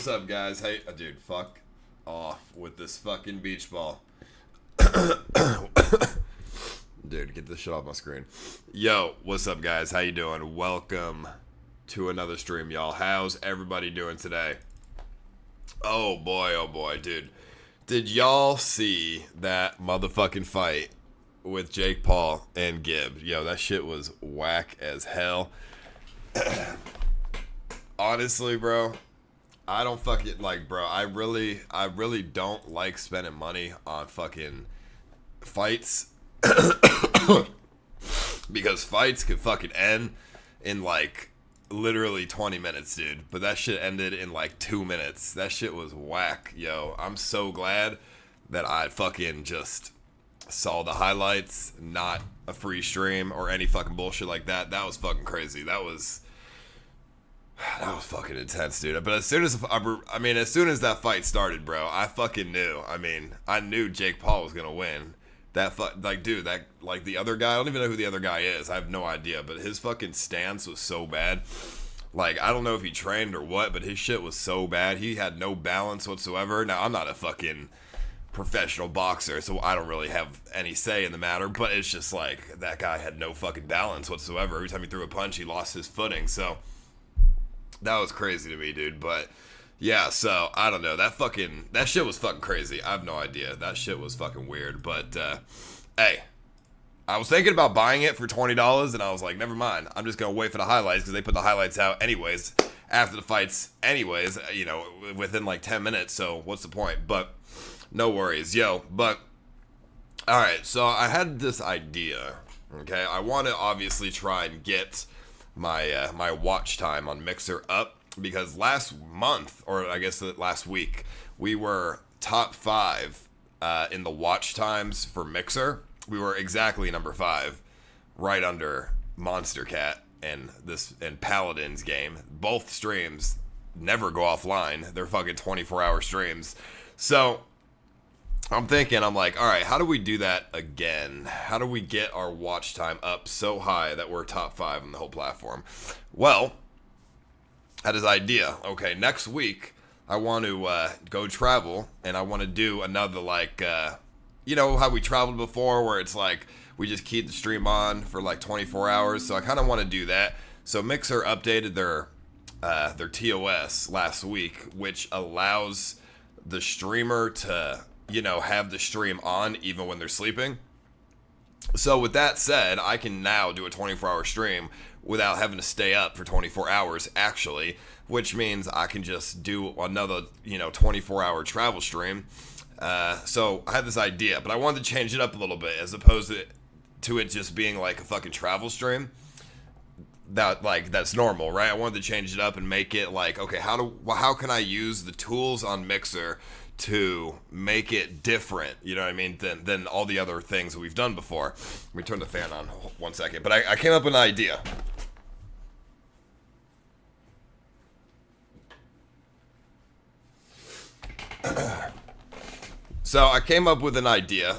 What's up, guys? Hey, dude, fuck off with this fucking beach ball. Dude, get this shit off my screen. Yo, what's up, guys? How you doing? Welcome to another stream, y'all. How's everybody doing today? Oh boy, dude. Did y'all see that motherfucking fight with Jake Paul and Gibb? Yo, that shit was whack as hell. Honestly, bro, I don't fucking like, bro. I really don't like spending money on fucking fights because fights could fucking end in like literally 20 minutes, dude. But that shit ended in like 2 minutes. That shit was whack, yo. I'm so glad that I fucking just saw the highlights, not a free stream or any fucking bullshit like that. That was fucking crazy. That was fucking intense, dude. But as soon as that fight started, bro, I fucking knew. I knew Jake Paul was gonna win. The other guy, I don't even know who the other guy is. I have no idea. But his fucking stance was so bad. Like, I don't know if he trained or what, but his shit was so bad. He had no balance whatsoever. Now, I'm not a fucking professional boxer, so I don't really have any say in the matter. But it's just like, that guy had no fucking balance whatsoever. Every time he threw a punch, he lost his footing. So that was crazy to me, dude. But yeah, so I don't know. That shit was fucking crazy. I have no idea. That shit was fucking weird. But hey, I was thinking about buying it for $20, and I was like, never mind. I'm just gonna wait for the highlights because they put the highlights out anyways after the fights, anyways. You know, within like 10 minutes. So what's the point? But no worries, yo. But all right. So I had this idea. Okay, I want to obviously try and get my watch time on Mixer up, because last month, or I guess last week, we were top 5 in the watch times for Mixer. We were exactly number 5, right under Monster Cat and Paladin's game. Both streams never go offline. They're fucking 24-hour streams. So I'm like, all right, how do we do that again? How do we get our watch time up so high that we're top 5 on the whole platform? Well, I had this idea. Okay, next week, I want to go travel, and I want to do another, like, you know how we traveled before, where it's like, we just keep the stream on for like 24 hours. So I kind of want to do that. So Mixer updated their TOS last week, which allows the streamer to, you know, have the stream on even when they're sleeping. So with that said, I can now do a 24-hour stream without having to stay up for 24 hours, actually, which means I can just do another, 24-hour travel stream. So I had this idea, but I wanted to change it up a little bit, as opposed to it just being like a fucking travel stream. That's normal, right? I wanted to change it up and make it like, okay, how can I use the tools on Mixer to make it different, you know what I mean, than all the other things that we've done before. Let me turn the fan on 1 second. But I came up with an idea. So I came up with an idea.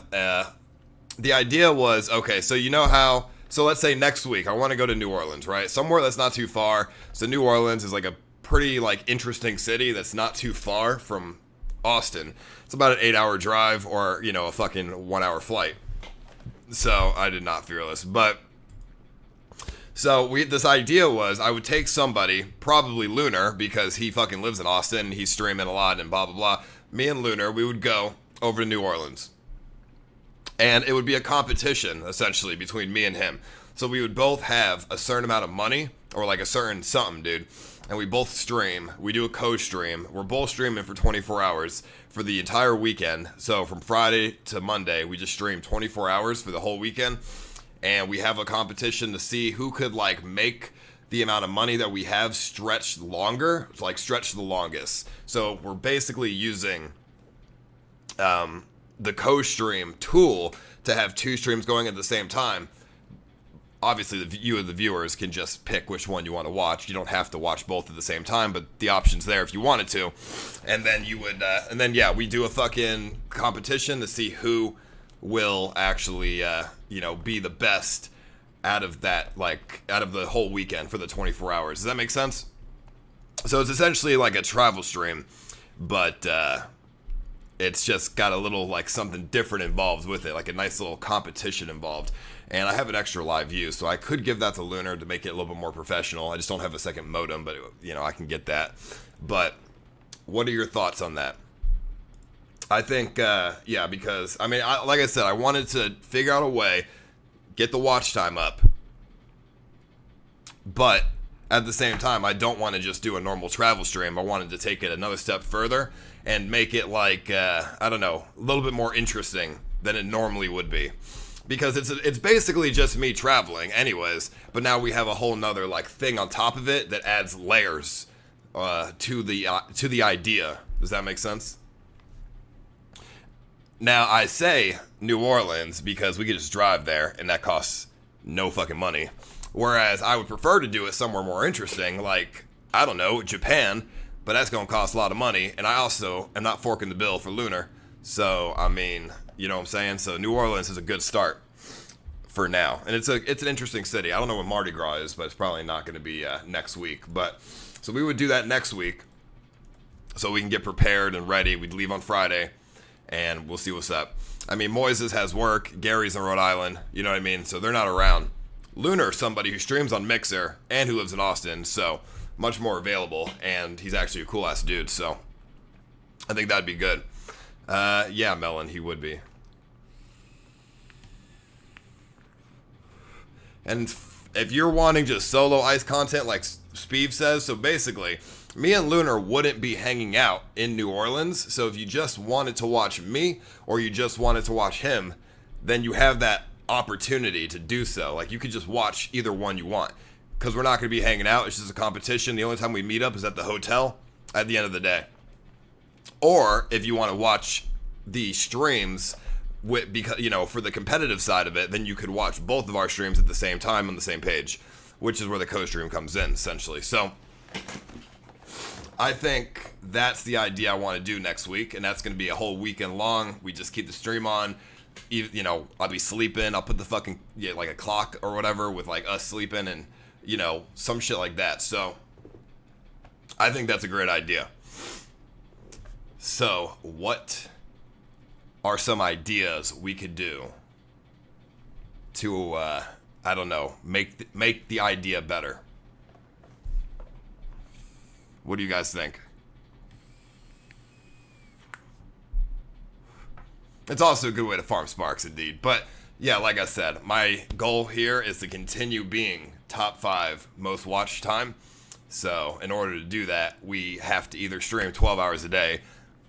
The idea was, okay, so you know how, so let's say next week I want to go to New Orleans, right? Somewhere that's not too far. So New Orleans is like a pretty like interesting city that's not too far from Austin. It's about an 8-hour drive, or a fucking 1-hour flight. So I did not fear this, but so this idea was I would take somebody, probably Lunar, because he fucking lives in Austin and he's streaming a lot and blah blah blah. Me and Lunar, we would go over to New Orleans, and it would be a competition essentially between me and him. So we would both have a certain amount of money, or like a certain something, dude. And we both stream. We do a co-stream. We're both streaming for 24 hours for the entire weekend. So from Friday to Monday, we just stream 24 hours for the whole weekend. And we have a competition to see who could like make the amount of money that we have stretched longer, like stretch the longest. So we're basically using the co-stream tool to have 2 streams going at the same time. Obviously, you and the viewers can just pick which one you want to watch. You don't have to watch both at the same time, but the option's there if you wanted to. And then we do a fucking competition to see who will actually, be the best out of that, like, out of the whole weekend for the 24 hours. Does that make sense? So it's essentially like a travel stream, but it's just got a little like something different involved with it, like a nice little competition involved. And I have an extra live view, so I could give that to Lunar to make it a little bit more professional. I just don't have a second modem, but I can get that. But what are your thoughts on that? I think, yeah, because I mean, like I said, I wanted to figure out a way, get the watch time up, but at the same time, I don't want to just do a normal travel stream. I wanted to take it another step further and make it like, I don't know, a little bit more interesting than it normally would be. Because it's basically just me traveling anyways, but now we have a whole nother like thing on top of it that adds layers to the idea. Does that make sense? Now, I say New Orleans because we could just drive there and that costs no fucking money. Whereas I would prefer to do it somewhere more interesting, like, I don't know, Japan, but that's going to cost a lot of money. And I also am not forking the bill for Lunar. So, I mean, you know what I'm saying? So New Orleans is a good start for now. And it's an interesting city. I don't know when Mardi Gras is, but it's probably not going to be next week. But so we would do that next week so we can get prepared and ready. We'd leave on Friday and we'll see what's up. I mean, Moises has work. Gary's in Rhode Island. You know what I mean? So they're not around. Lunar, somebody who streams on Mixer and who lives in Austin, so much more available, and he's actually a cool-ass dude, so I think that'd be good. Yeah, Melon, he would be. And if you're wanting just solo Ice content like Speeve says, so basically, me and Lunar wouldn't be hanging out in New Orleans, so if you just wanted to watch me, or you just wanted to watch him, then you have that opportunity to do so. Like, you could just watch either one you want, because we're not going to be hanging out. It's just a competition. The only time we meet up is at the hotel at the end of the day. Or if you want to watch the streams because for the competitive side of it, then you could watch both of our streams at the same time on the same page, which is where the co-stream comes in essentially. So I think that's the idea I want to do next week, and that's going to be a whole weekend long. We just keep the stream on. I'll be sleeping. I'll put the fucking like a clock or whatever with like us sleeping and some shit like that. So I think that's a great idea. So what are some ideas we could do to I don't know, make the idea better? What do you guys think? It's also a good way to farm sparks, indeed. But yeah, like I said, my goal here is to continue being top 5 most watched time. So in order to do that, we have to either stream 12 hours a day,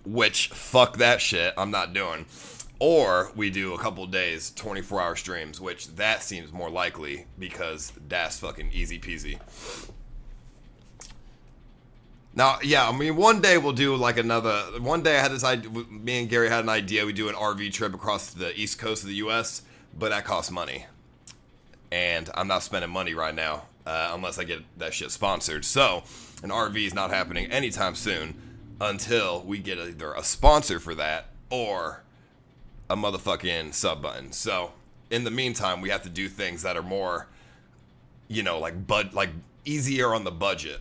which fuck that shit, I'm not doing. Or we do a couple days, 24-hour streams, which that seems more likely because that's fucking easy peasy. Now, yeah, I mean, one day we'll do like one day I had this idea, me and Gary had an idea, we do an RV trip across the east coast of the U.S., but that costs money. And I'm not spending money right now, unless I get that shit sponsored. So, an RV is not happening anytime soon until we get either a sponsor for that or a motherfucking sub button. So, in the meantime, we have to do things that are more, like easier on the budget.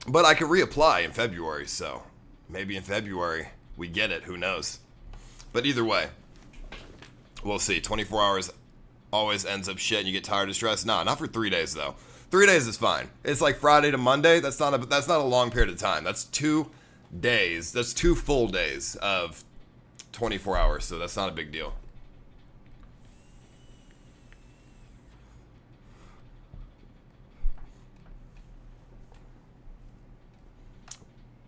But I could reapply in February, so maybe in February we get it. Who knows? But either way, we'll see. 24 hours always ends up shit and you get tired and stressed. Nah, not for 3 days, though. 3 days is fine. It's like Friday to Monday. That's not a long period of time. That's 2 days. That's 2 full days of 24 hours, so that's not a big deal.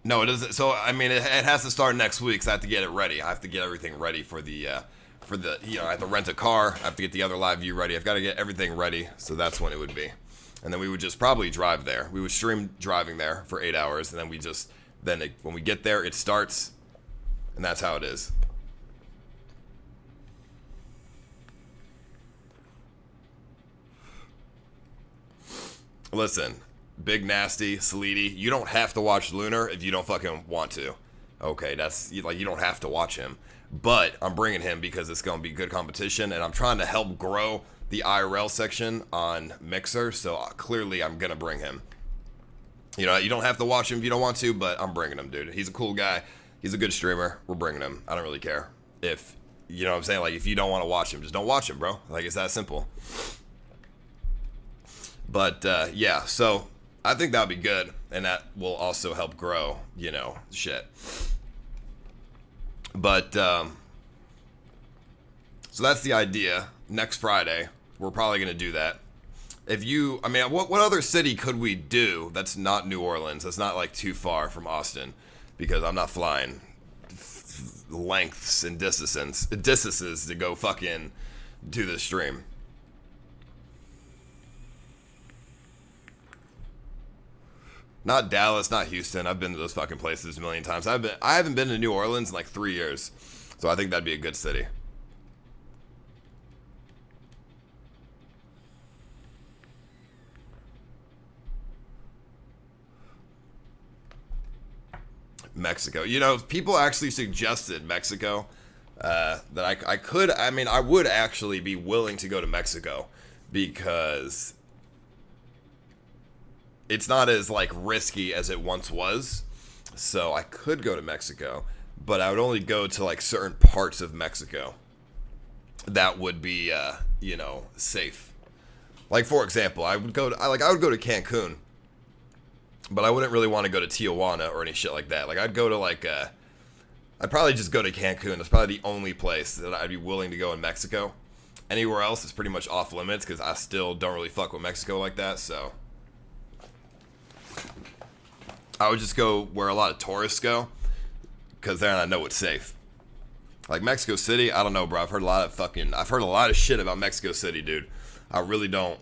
No, it doesn't. So, I mean, it has to start next week, so I have to get it ready. I have to get everything ready for the, I have to rent a car. I have to get the other live view ready. I've got to get everything ready, so that's when it would be. And then we would just probably drive there. We would stream driving there for 8 hours, and then when we get there, it starts, and that's how it is. Listen. Big Nasty, Sleety, you don't have to watch Lunar if you don't fucking want to. Okay, that's, like, you don't have to watch him. But I'm bringing him because it's going to be good competition, and I'm trying to help grow the IRL section on Mixer, so clearly I'm gonna bring him. You know, you don't have to watch him if you don't want to, but I'm bringing him, dude. He's a cool guy. He's a good streamer. We're bringing him. I don't really care. If, you know what I'm saying? Like, if you don't want to watch him, just don't watch him, bro. Like, it's that simple. But, yeah, so I think that would be good, and that will also help grow, you know, shit. But, so that's the idea. Next Friday, we're probably going to do that. If you, I mean, what other city could we do that's not New Orleans? That's not, like, too far from Austin, because I'm not flying lengths and distances to go fucking do this stream. Not Dallas, not Houston. I've been to those fucking places a million times. I haven't been to New Orleans in like 3 years. So I think that'd be a good city. Mexico. You know, people actually suggested Mexico. That I could, I mean, I would actually be willing to go to Mexico because it's not as like risky as it once was. So I could go to Mexico, but I would only go to like certain parts of Mexico that would be, you know, safe. Like, for example, I would go to Cancun, but I wouldn't really want to go to Tijuana or any shit like that. Like, I'd go to like, I'd probably just go to Cancun. That's probably the only place that I'd be willing to go in Mexico. Anywhere else is pretty much off limits because I still don't really fuck with Mexico like that, so I would just go where a lot of tourists go, because then I know it's safe. Like Mexico City, I don't know, bro. I've heard a lot of shit about Mexico City, dude. I really don't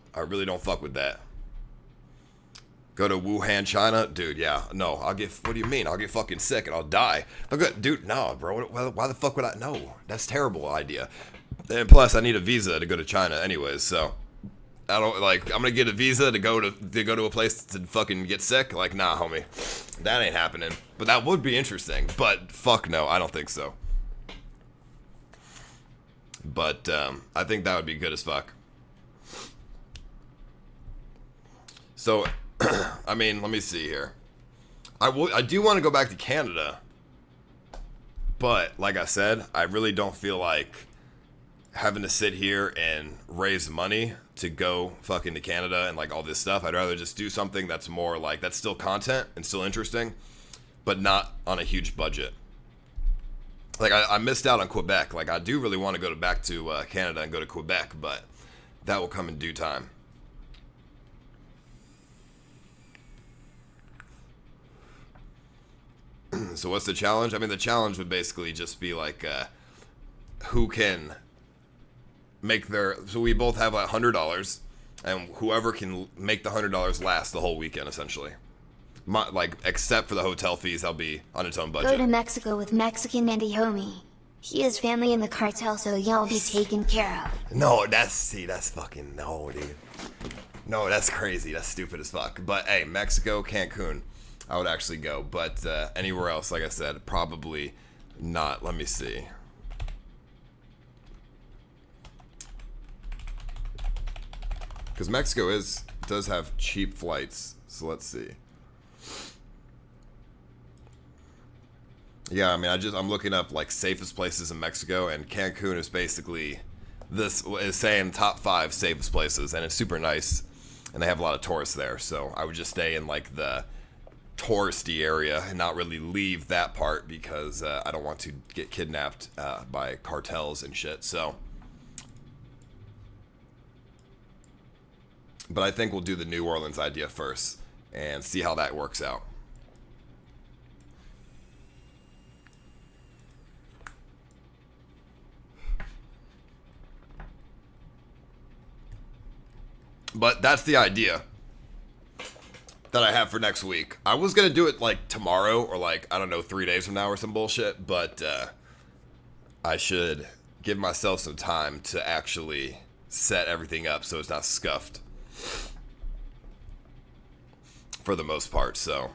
fuck with that. Go to Wuhan, China, dude. Yeah, no. What do you mean? I'll get fucking sick and I'll die. Dude, no, bro. Why the fuck would I? No, that's a terrible idea. And plus, I need a visa to go to China, anyways. So I don't like. I'm gonna get a visa to go to a place to fucking get sick. Like, nah, homie, that ain't happening. But that would be interesting. But fuck no, I don't think so. But I think that would be good as fuck. So, I mean, let me see here. I do want to go back to Canada, but like I said, I really don't feel like having to sit here and raise money to go fucking to Canada and like all this stuff. I'd rather just do something that's more like, that's still content and still interesting, but not on a huge budget. Like I missed out on Quebec. Like I do really want to go back to Canada and go to Quebec, but that will come in due time. So what's the challenge? I mean, the challenge would basically just be like, who can make so we both have $100, and whoever can make the $100 last the whole weekend, essentially. Like, except for the hotel fees, that'll be on its own budget. Go to Mexico with Mexican Andy homie. He has family in the cartel, so y'all be taken care of. No, that's fucking, no, dude. No, that's crazy. That's stupid as fuck. But, hey, Mexico, Cancun, I would actually go. But anywhere else, like I said, probably not. Let me see. Because Mexico does have cheap flights. So let's see. Yeah, I mean, I'm looking up like safest places in Mexico, and Cancun is basically, this is saying top 5 safest places, and it's super nice, and they have a lot of tourists there. So I would just stay in like the touristy area and not really leave that part because I don't want to get kidnapped by cartels and shit. So, but I think we'll do the New Orleans idea first and see how that works out. But that's the idea that I have for next week. I was going to do it like tomorrow or like, I don't know, 3 days from now or some bullshit. But I should give myself some time to actually set everything up so it's not scuffed. For the most part, so.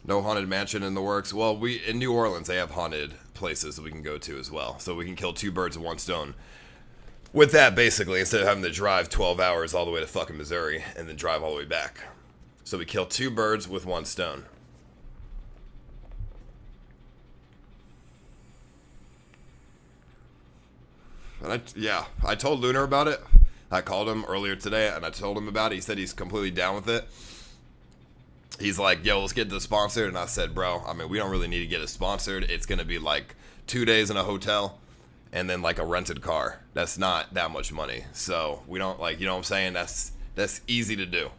No haunted mansion in the works. Well, in New Orleans, they have haunted places that we can go to as well. So we can kill 2 birds with 1 stone. With that, basically, instead of having to drive 12 hours all the way to fucking Missouri and then drive all the way back. So we kill 2 birds with 1 stone. And I told Lunar about it. I called him earlier today and I told him about it. He said he's completely down with it. He's like, yo, let's get this sponsored. And I said, bro, I mean, we don't really need to get it sponsored. It's going to be like 2 days in a hotel and then like a rented car. That's not that much money. So we don't like, you know what I'm saying? That's easy to do.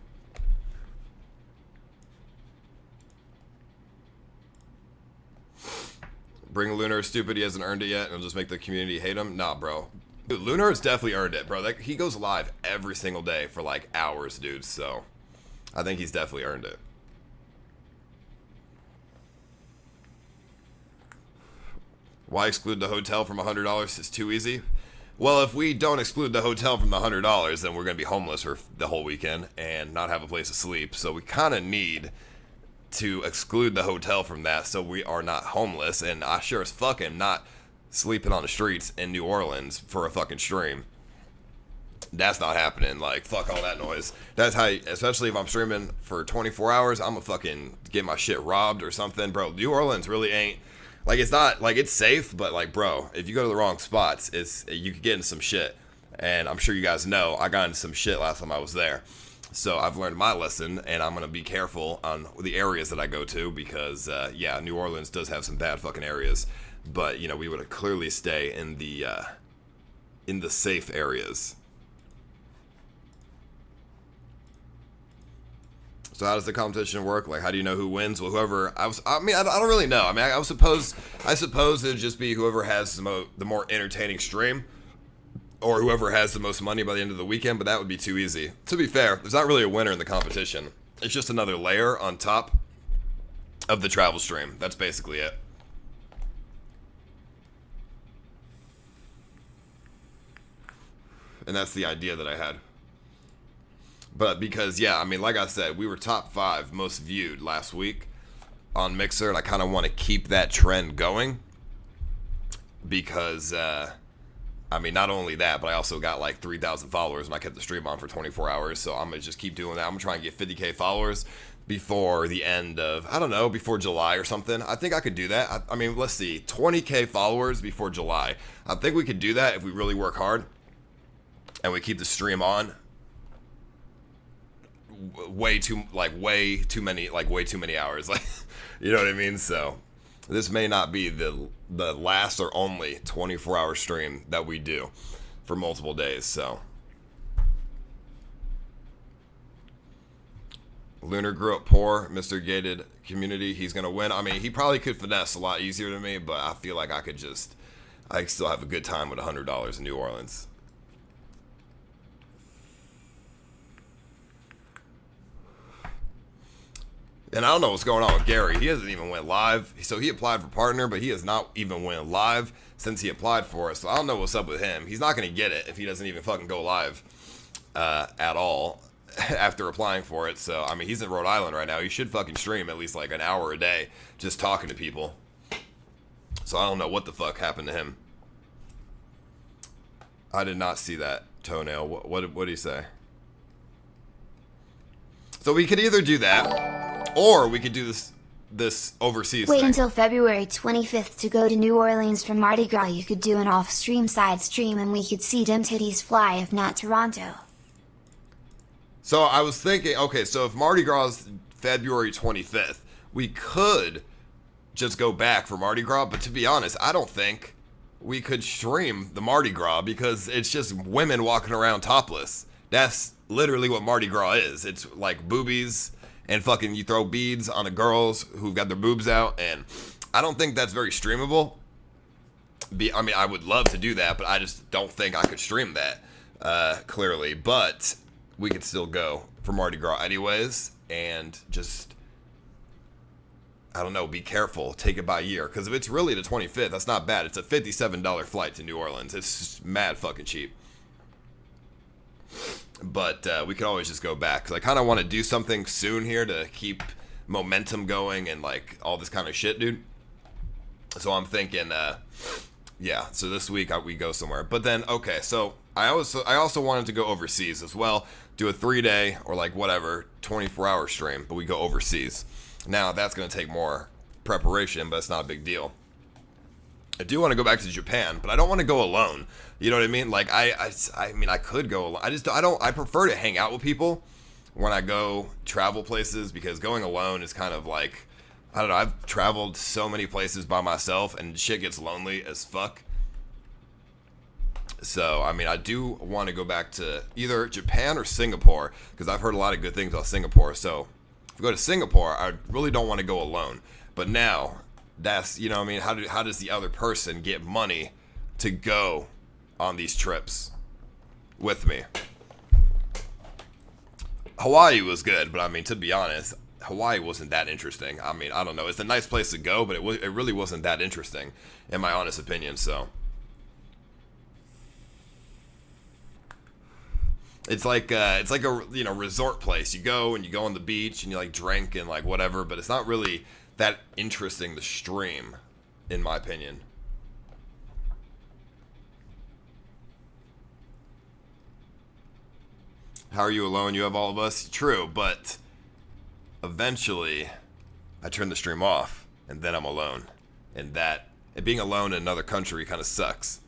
Bring Lunar stupid. He hasn't earned it yet. And it'll just make the community hate him. Nah, bro. Dude, Lunar has definitely earned it, bro. Like, he goes live every single day for like hours, dude. So I think he's definitely earned it. Why exclude the hotel from $100? It's too easy. Well, if we don't exclude the hotel from the $100, then we're going to be homeless for the whole weekend and not have a place to sleep. So we kind of need to exclude the hotel from that so we are not homeless. And I sure as fuck am not sleeping on the streets in New Orleans for a fucking stream. That's not happening. Like, fuck all that noise. That's how, especially if I'm streaming for 24 hours, I'm gonna fucking get my shit robbed or something. Bro, New Orleans really ain't, like, it's not, like, it's safe, but, like, bro, if you go to the wrong spots, you could get in some shit. And I'm sure you guys know, I got into some shit last time I was there. So I've learned my lesson, and I'm gonna be careful on the areas that I go to because, yeah, New Orleans does have some bad fucking areas. But, you know, we would clearly stay in the safe areas. So how does the competition work? Like, how do you know who wins? Well, whoever, I don't really know. I mean, I suppose it'd just be whoever has the more entertaining stream, or whoever has the most money by the end of the weekend, but that would be too easy. To be fair, there's not really a winner in the competition. It's just another layer on top of the travel stream. That's basically it. And that's the idea that I had. But because, yeah, I mean, like I said, we were top 5 most viewed last week on Mixer, and I kind of want to keep that trend going because, I mean, not only that, but I also got like 3,000 followers and I kept the stream on for 24 hours, so I'm going to just keep doing that. I'm going to try and get 50K followers before the end of, I don't know, before July or something. I think I could do that. I mean, let's see, 20K followers before July. I think we could do that if we really work hard and we keep the stream on way too many hours, like, you know what I mean? So this may not be the last or only 24-hour stream that we do for multiple days. So Lunar grew up poor, Mr. Gated community, he's gonna win. I mean, he probably could finesse a lot easier than me, but I feel like I still have a good time with $100 in New Orleans. And I don't know what's going on with Gary. He hasn't even went live. So he applied for partner, but he has not even went live since he applied for it. So I don't know what's up with him. He's not going to get it if he doesn't even fucking go live at all after applying for it. So, I mean, he's in Rhode Island right now. He should fucking stream at least like an hour a day just talking to people. So I don't know what the fuck happened to him. I did not see that, Toenail. What did he say? So we could either do that, or we could do this overseas Wait thing. until February 25th to go to New Orleans for Mardi Gras. You could do an off-stream side stream and we could see them titties fly, if not Toronto. So I was thinking, okay, so if Mardi Gras is February 25th, we could just go back for Mardi Gras, but to be honest, I don't think we could stream the Mardi Gras because it's just women walking around topless. That's literally what Mardi Gras is. It's like boobies and fucking you throw beads on the girls who've got their boobs out, and I don't think that's very streamable. I mean, I would love to do that, but I just don't think I could stream that, clearly. But we could still go for Mardi Gras anyways, and just, I don't know, be careful, take it by year, because if it's really the 25th, that's not bad. It's a $57 flight to New Orleans. It's mad fucking cheap. But we could always just go back, because I kind of want to do something soon here to keep momentum going and like all this kind of shit, dude. So I'm thinking, yeah. So this week we go somewhere. But then, okay, so I also wanted to go overseas as well. Do a 3-day or like whatever 24-hour stream, but we go overseas. Now that's gonna take more preparation, but it's not a big deal. I do want to go back to Japan, but I don't want to go alone. You know what I mean? Like I mean I could go alone. I prefer to hang out with people when I go travel places, because going alone is kind of like, I don't know, I've traveled so many places by myself and shit gets lonely as fuck. So, I mean, I do want to go back to either Japan or Singapore, because I've heard a lot of good things about Singapore. So, if I go to Singapore, I really don't want to go alone. But now, that's, you know what I mean, how does the other person get money to go on these trips with me? Hawaii was good, but I mean, to be honest, Hawaii wasn't that interesting. I mean, I don't know. It's a nice place to go, but it really wasn't that interesting, in my honest opinion. So it's like a resort place. You go on the beach and you like drink and like whatever, but it's not really that interesting to stream, in my opinion. How are you alone? You have all of us. True, but eventually I turn the stream off and then I'm alone. And being alone in another country kind of sucks.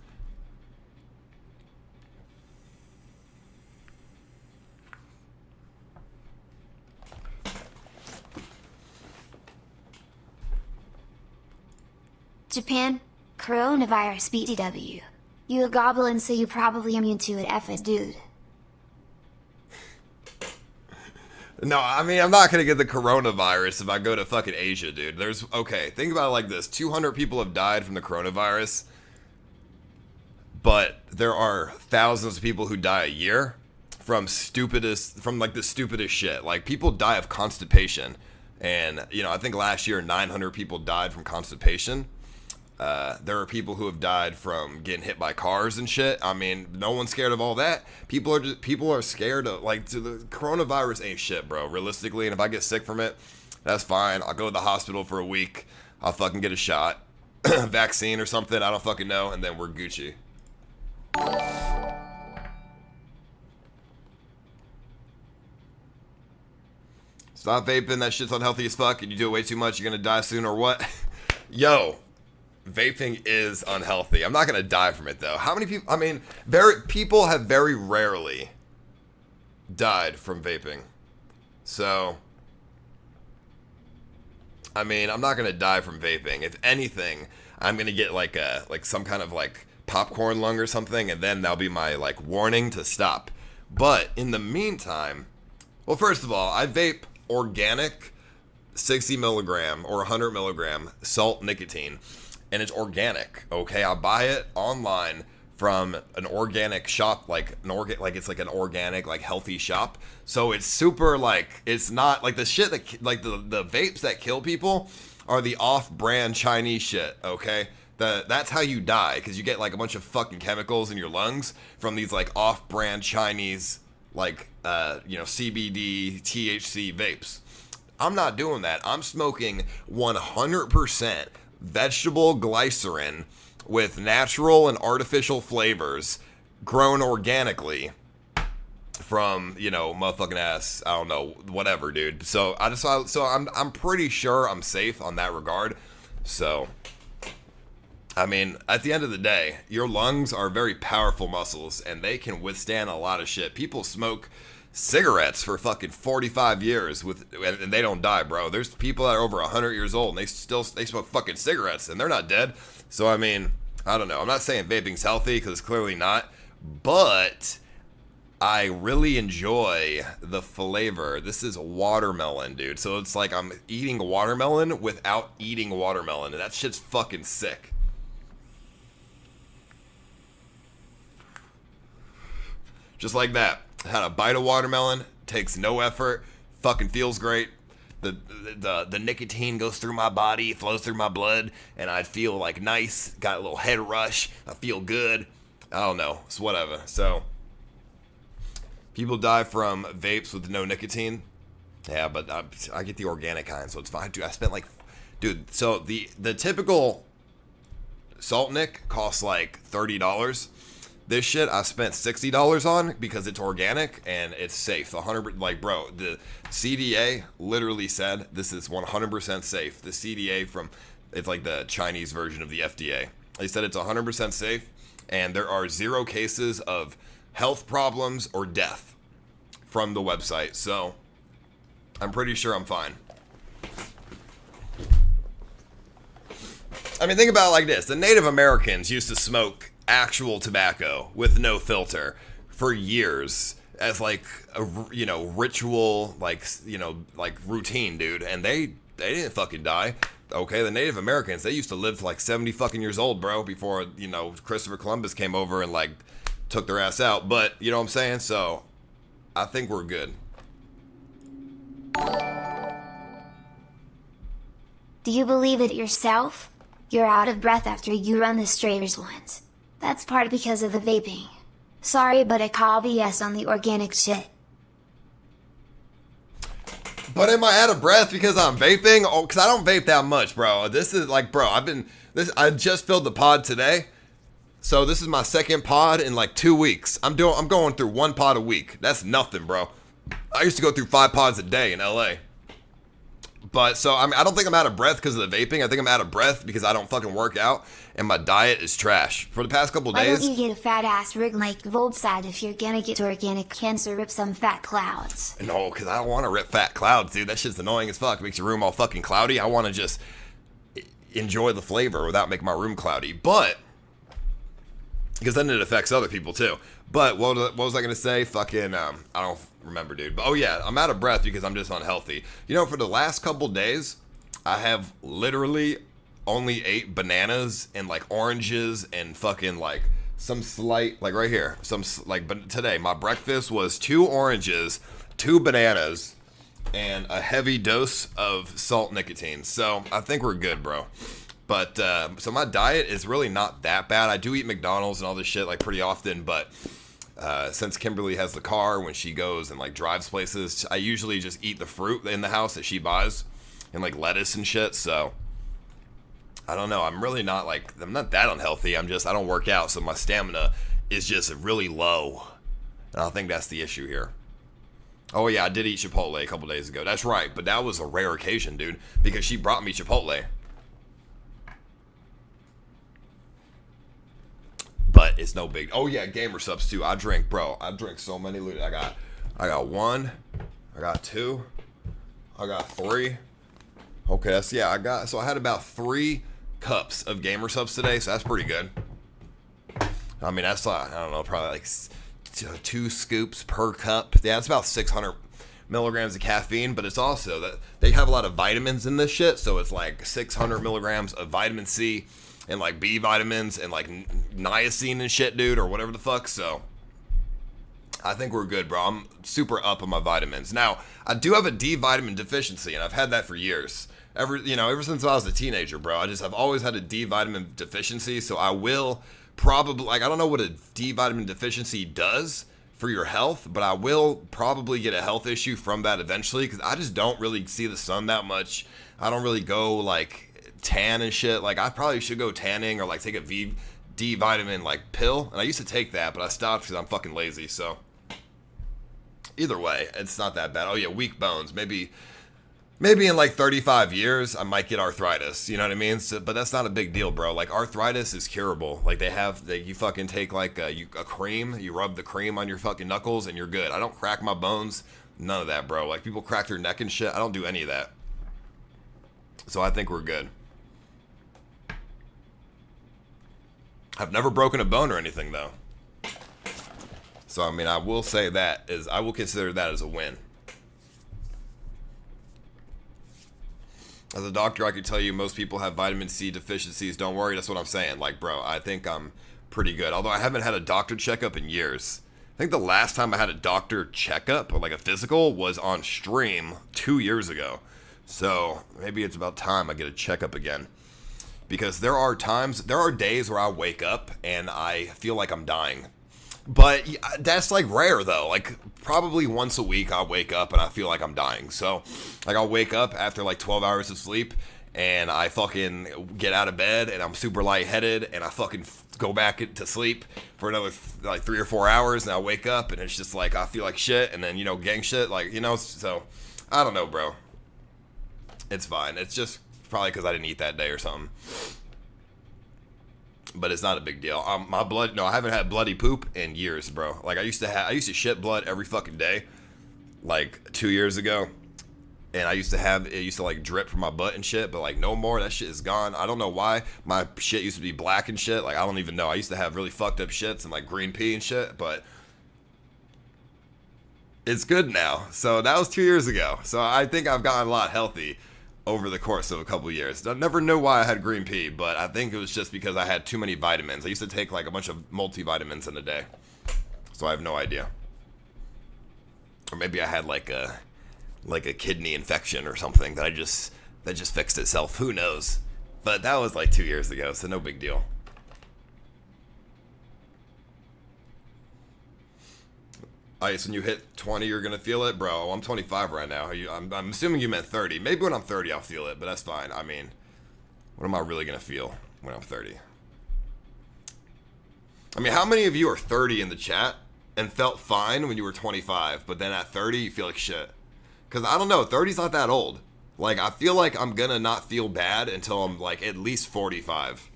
Japan, coronavirus BTW. You a goblin, so you probably immune to it, F it, dude. No, I mean, I'm not going to get the coronavirus if I go to fucking Asia, dude. Think about it like this. 200 people have died from the coronavirus, but there are thousands of people who die a year from the stupidest shit. Like, people die of constipation. And, you know, I think last year 900 people died from constipation. There are people who have died from getting hit by cars and shit. I mean, no one's scared of all that. People are scared of, like, the coronavirus ain't shit, bro, realistically. And if I get sick from it, that's fine. I'll go to the hospital for a week. I'll fucking get a shot, vaccine or something. I don't fucking know. And then we're Gucci. Stop vaping. That shit's unhealthy as fuck. And you do it way too much, you're gonna die soon or what? Yo. Vaping is unhealthy. I'm not gonna die from it though. How many people? I mean, people have very rarely died from vaping. So, I mean, I'm not gonna die from vaping. If anything, I'm gonna get like some kind of like popcorn lung or something, and then that'll be my like warning to stop. But in the meantime, well, first of all, I vape organic 60 milligram or 100 milligram salt nicotine. And it's organic, okay? I buy it online from an organic shop, it's like an organic, like healthy shop. So it's super like, it's not like the shit that, like the vapes that kill people are the off-brand Chinese shit, okay? That's how you die, because you get like a bunch of fucking chemicals in your lungs from these like off-brand Chinese, like, CBD, THC vapes. I'm not doing that. I'm smoking 100% vegetable glycerin with natural and artificial flavors grown organically from, motherfucking ass, I don't know, whatever, dude. So I'm pretty sure I'm safe on that regard. So, I mean, at the end of the day, your lungs are very powerful muscles and they can withstand a lot of shit. People smoke cigarettes for fucking 45 years and they don't die, bro. There's people that are over 100 years old and they smoke fucking cigarettes and they're not dead. So I mean, I don't know. I'm not saying vaping's healthy, because it's clearly not, but I really enjoy the flavor. This is watermelon, dude. So it's like I'm eating watermelon without eating watermelon, and that shit's fucking sick. Just like that. Had a bite of watermelon, takes no effort, fucking feels great. The nicotine goes through my body, flows through my blood, and I feel like nice, got a little head rush, I feel good. I don't know, it's whatever. So, people die from vapes with no nicotine. Yeah, but I get the organic kind, so it's fine. Dude, so the typical Salt Nick costs like $30. This shit I spent $60 on because it's organic and it's safe. 100, like, bro, the CDA literally said this is 100% safe. The CDA it's like the Chinese version of the FDA. They said it's 100% safe and there are 0 cases of health problems or death from the website. So I'm pretty sure I'm fine. I mean, think about it like this. The Native Americans used to smoke actual tobacco with no filter for years as like a, ritual, like, like routine, dude. And they didn't fucking die. Okay, the Native Americans, they used to live to like 70 fucking years old, bro, before, Christopher Columbus came over and like took their ass out. But, you know what I'm saying? So I think we're good. Do you believe it yourself? You're out of breath after you run the stairs once. That's part because of the vaping. Sorry, but I call BS on the organic shit. But am I out of breath because I'm vaping? Oh, because I don't vape that much, bro. This is like, bro, I just filled the pod today. So this is my second pod in like 2 weeks. I'm going through 1 pod a week. That's nothing, bro. I used to go through 5 pods a day in LA. But so I don't think I'm out of breath because of the vaping. I think I'm out of breath because I don't fucking work out and my diet is trash. For the past couple days. Why don't you get a fat ass rig like Vods if you're gonna get organic cancer? Rip some fat clouds. No, because I don't want to rip fat clouds, dude. That shit's annoying as fuck. It makes your room all fucking cloudy. I want to just enjoy the flavor without making my room cloudy. But because then it affects other people too. But what was I gonna say? Fucking I don't remember, dude. But oh yeah, I'm out of breath because I'm just unhealthy. For the last couple days, I have literally only ate bananas and like oranges and fucking like some slight, like right here, but today my breakfast was 2 oranges, 2 bananas, and a heavy dose of salt nicotine. So I think we're good, bro. But so my diet is really not that bad. I do eat McDonald's and all this shit like pretty often, but since Kimberly has the car, when she goes and like drives places, I usually just eat the fruit in the house that she buys and like lettuce and shit. So I don't know. I'm not that unhealthy. I don't work out. So my stamina is just really low. And I think that's the issue here. Oh yeah, I did eat Chipotle a couple days ago. That's right. But that was a rare occasion, dude, because she brought me Chipotle. But it's no big. Oh yeah, gamer subs too. I drink so many. I got 1, I got 2, I got 3. Okay, so I had about 3 cups of gamer subs today, so that's pretty good. I mean, that's like, I don't know, probably like 2 scoops per cup. Yeah, it's about 600 milligrams of caffeine, but it's also that they have a lot of vitamins in this shit, so it's like 600 milligrams of vitamin C and like B vitamins and like niacin and shit, dude, or whatever the fuck. So I think we're good, bro. I'm super up on my vitamins. Now, I do have a D vitamin deficiency, and I've had that for years. Ever since I was a teenager, bro. I've always had a D vitamin deficiency, so I will probably, I don't know what a D vitamin deficiency does for your health, but I will probably get a health issue from that eventually, because I just don't really see the sun that much. I don't really go like tan and shit. Like, I probably should go tanning or like take a D vitamin like pill, and I used to take that, but I stopped because I'm fucking lazy. So either way, it's not that bad. Oh yeah, weak bones. Maybe in like 35 years I might get arthritis, you know what I mean? So, but that's not a big deal, bro. Like, arthritis is curable. Like, you fucking take like a cream, you rub the cream on your fucking knuckles and you're good. I don't crack my bones, none of that, bro. Like, people crack their neck and shit, I don't do any of that. So I think we're good. I've never broken a bone or anything though. So I mean, I will consider that as a win. As a doctor, I can tell you most people have vitamin C deficiencies. Don't worry, that's what I'm saying. Like, bro, I think I'm pretty good. Although I haven't had a doctor checkup in years. I think the last time I had a doctor checkup, or like a physical, was on stream 2 years ago. So maybe it's about time I get a checkup again. Because there are days where I wake up and I feel like I'm dying. But that's like rare though. Like, probably once a week I'll wake up and I feel like I'm dying. So like, I'll wake up after like 12 hours of sleep and I fucking get out of bed and I'm super lightheaded and I fucking go back to sleep for another like 3 or 4 hours and I wake up and it's just like I feel like shit and then gang shit like so I don't know, bro. It's fine. It's just probably because I didn't eat that day or something. But it's not a big deal. My blood, no, I haven't had bloody poop in years, bro. Like I used to shit blood every fucking day, like 2 years ago, and it used to like drip from my butt and shit. But like no more. That shit is gone. I don't know why. My shit used to be black and shit. Like I don't even know. I used to have really fucked up shits and like green pee and shit, but it's good now. So that was 2 years ago. So I think I've gotten a lot healthy over the course of a couple of years. I never knew why I had green pea, but I think it was just because I had too many vitamins. I used to take like a bunch of multivitamins in a day. So I have no idea. Or maybe I had like a kidney infection or something that just fixed itself. Who knows? But that was like 2 years ago, so no big deal. Ice, when you hit 20, you're going to feel it? Bro, I'm 25 right now. I'm assuming you meant 30. Maybe when I'm 30, I'll feel it, but that's fine. I mean, what am I really going to feel when I'm 30? I mean, how many of you are 30 in the chat and felt fine when you were 25, but then at 30, you feel like shit? Because I don't know, 30's not that old. Like, I feel like I'm going to not feel bad until I'm, like, at least 45.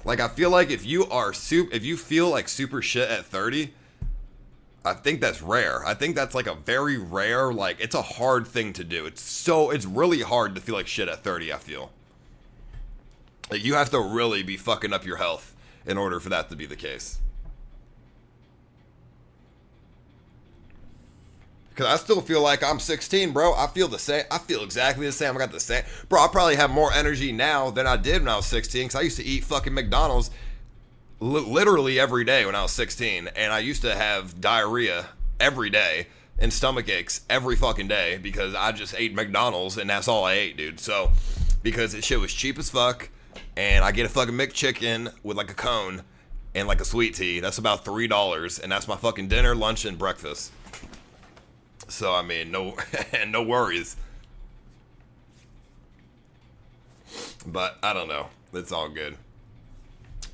Like, I feel like if you feel like super shit at 30... I think that's rare. I think that's like a very rare, like, it's a hard thing to do. It's really hard to feel like shit at 30, I feel. Like, you have to really be fucking up your health in order for that to be the case. Because I still feel like I'm 16, bro. I feel the same. I feel exactly the same. I got the same. Bro, I probably have more energy now than I did when I was 16 because I used to eat fucking McDonald's literally every day when I was 16, and I used to have diarrhea every day and stomach aches every fucking day because I just ate McDonald's and that's all I ate, dude. So, because this shit was cheap as fuck, and I get a fucking McChicken with like a cone and like a sweet tea. That's about $3, and that's my fucking dinner, lunch, and breakfast. So, I mean, no worries. But, I don't know. It's all good.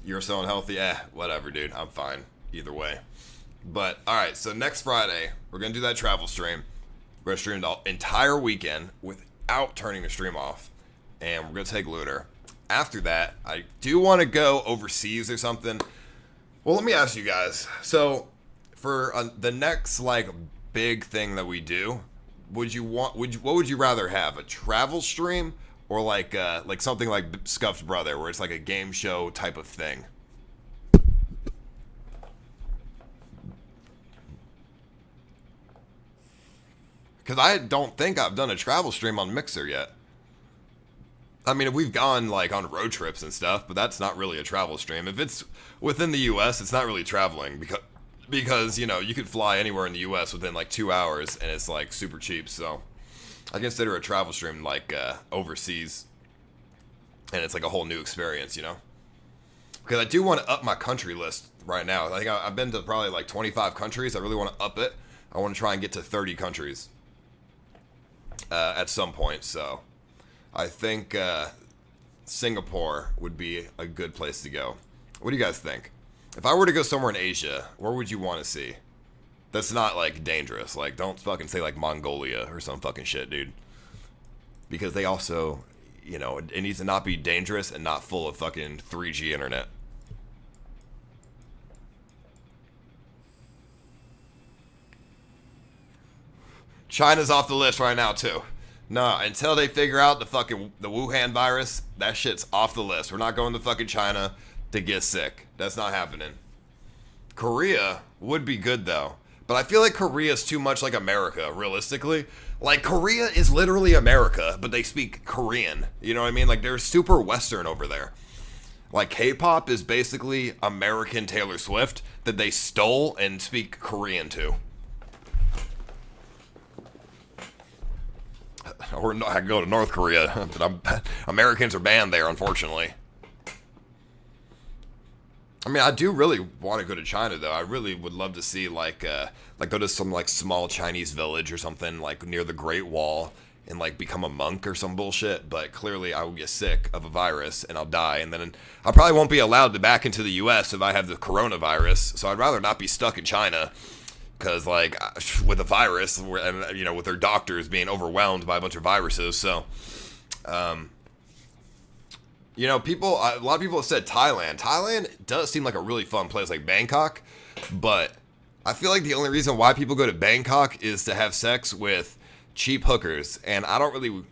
You're so unhealthy? Whatever, dude. I'm fine. Either way. But, alright, so next Friday, we're going to do that travel stream. We're going to stream the entire weekend without turning the stream off. And we're going to take Lunar. After that, I do want to go overseas or something. Well, let me ask you guys. So, for the next, like, big thing that we do, what would you rather have? A travel stream? Or like something like Scuffed Brother, where it's like a game show type of thing. Because I don't think I've done a travel stream on Mixer yet. I mean, we've gone like on road trips and stuff, but that's not really a travel stream. If it's within the U.S., it's not really traveling because you know you could fly anywhere in the U.S. within like 2 hours and it's like super cheap. So I consider a travel stream like overseas, and it's like a whole new experience, you know? Because I do want to up my country list right now. I think I've been to probably like 25 countries. I really want to up it. I want to try and get to 30 countries at some point. So I think Singapore would be a good place to go. What do you guys think? If I were to go somewhere in Asia, where would you want to see? That's not, like, dangerous. Like, don't fucking say, like, Mongolia or some fucking shit, dude. Because they also, you know, it needs to not be dangerous and not full of fucking 3G internet. China's off the list right now, too. No, until they figure out the Wuhan virus, that shit's off the list. We're not going to fucking China to get sick. That's not happening. Korea would be good, though. But I feel like Korea's too much like America, realistically. Like, Korea is literally America, but they speak Korean. You know what I mean? Like, they're super Western over there. Like, K-pop is basically American Taylor Swift that they stole and speak Korean to. Or I go to North Korea, but Americans are banned there, unfortunately. I mean, I do really want to go to China, though. I really would love to see, like go to some, like, small Chinese village or something, like, near the Great Wall, and like become a monk or some bullshit, but clearly I will get sick of a virus and I'll die, and then I probably won't be allowed to back into the US if I have the coronavirus. So I'd rather not be stuck in China, because like with a virus, and you know, with their doctors being overwhelmed by a bunch of viruses. So you know, a lot of people have said Thailand. Thailand does seem like a really fun place, like Bangkok, but I feel like the only reason why people go to Bangkok is to have sex with cheap hookers, and I don't really,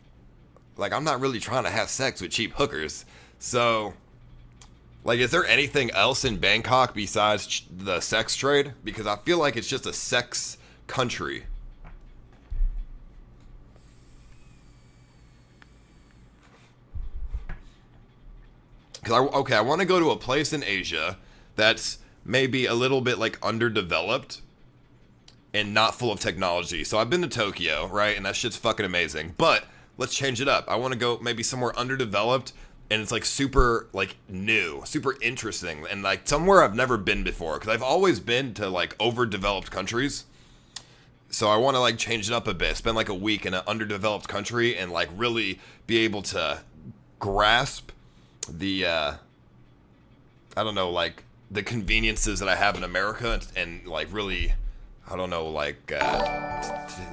like, I'm not really trying to have sex with cheap hookers. So, like, is there anything else in Bangkok besides the sex trade? Because I feel like it's just a sex country. Because I want to go to a place in Asia that's maybe a little bit like underdeveloped and not full of technology. So I've been to Tokyo, right? And that shit's fucking amazing. But let's change it up. I want to go maybe somewhere underdeveloped and it's like super like new, super interesting, and like somewhere I've never been before, because I've always been to like overdeveloped countries. So I want to like change it up a bit, spend like a week in an underdeveloped country and like really be able to grasp the I don't know, like the conveniences that I have in America, and like really, I don't know, like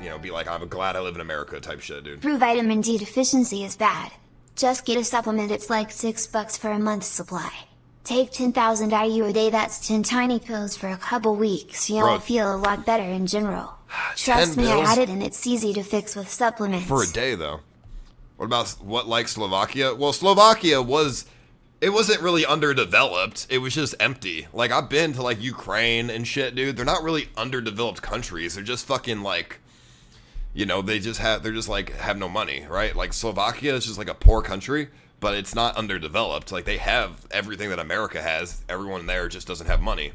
you know, be like, I'm glad I live in America type shit, dude. True vitamin D deficiency is bad. Just get a supplement, it's like $6 for a month's supply. Take 10,000 IU a day, that's 10 tiny pills for a couple weeks. You'll feel a lot better in general. Trust me, I had it and it's easy to fix with supplements. For a day though. What about like Slovakia? Well, Slovakia wasn't really underdeveloped. It was just empty. Like, I've been to like Ukraine and shit, dude. They're not really underdeveloped countries. They're just fucking like, you know, they're just like have no money, right? Like Slovakia is just like a poor country, but it's not underdeveloped. Like, they have everything that America has. Everyone there just doesn't have money.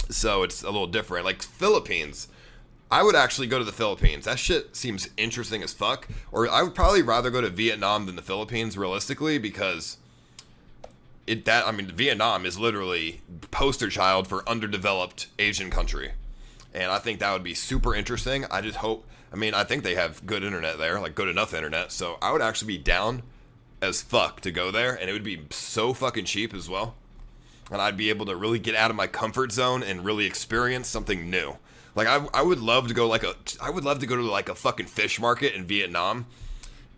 So it's a little different. Like Philippines, I would actually go to the Philippines. That shit seems interesting as fuck. Or I would probably rather go to Vietnam than the Philippines, realistically, because Vietnam is literally poster child for underdeveloped Asian country. And I think that would be super interesting. I just hope, I think they have good internet there, like good enough internet. So I would actually be down as fuck to go there, and it would be so fucking cheap as well. And I'd be able to really get out of my comfort zone and really experience something new. Like, I would love to go to like a fucking fish market in Vietnam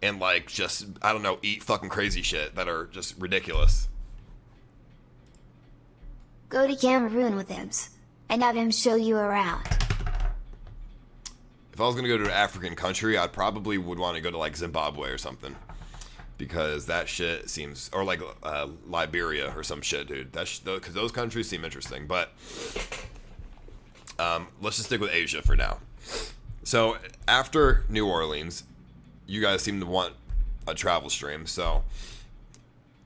and like just, I don't know, eat fucking crazy shit that are just ridiculous. Go to Cameroon with Ibs and have him show you around. If I was gonna go to an African country, I probably would want to go to like Zimbabwe or something, because that shit seems, or like Liberia or some shit, dude. Because those countries seem interesting. But let's just stick with Asia for now. So after New Orleans, you guys seem to want a travel stream. So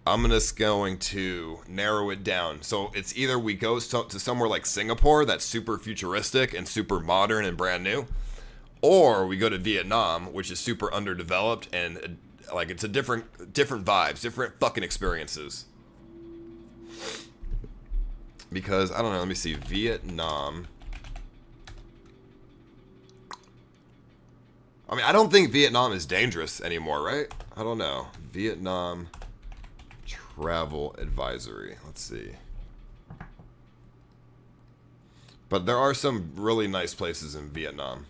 I'm just going to narrow it down. So it's either we go to somewhere like Singapore that's super futuristic and super modern and brand new, or we go to Vietnam, which is super underdeveloped and like it's a different vibes, different fucking experiences. Because I don't know, let me see, Vietnam. I don't think Vietnam is dangerous anymore, right? I don't know. Vietnam travel advisory. Let's see. But there are some really nice places in Vietnam.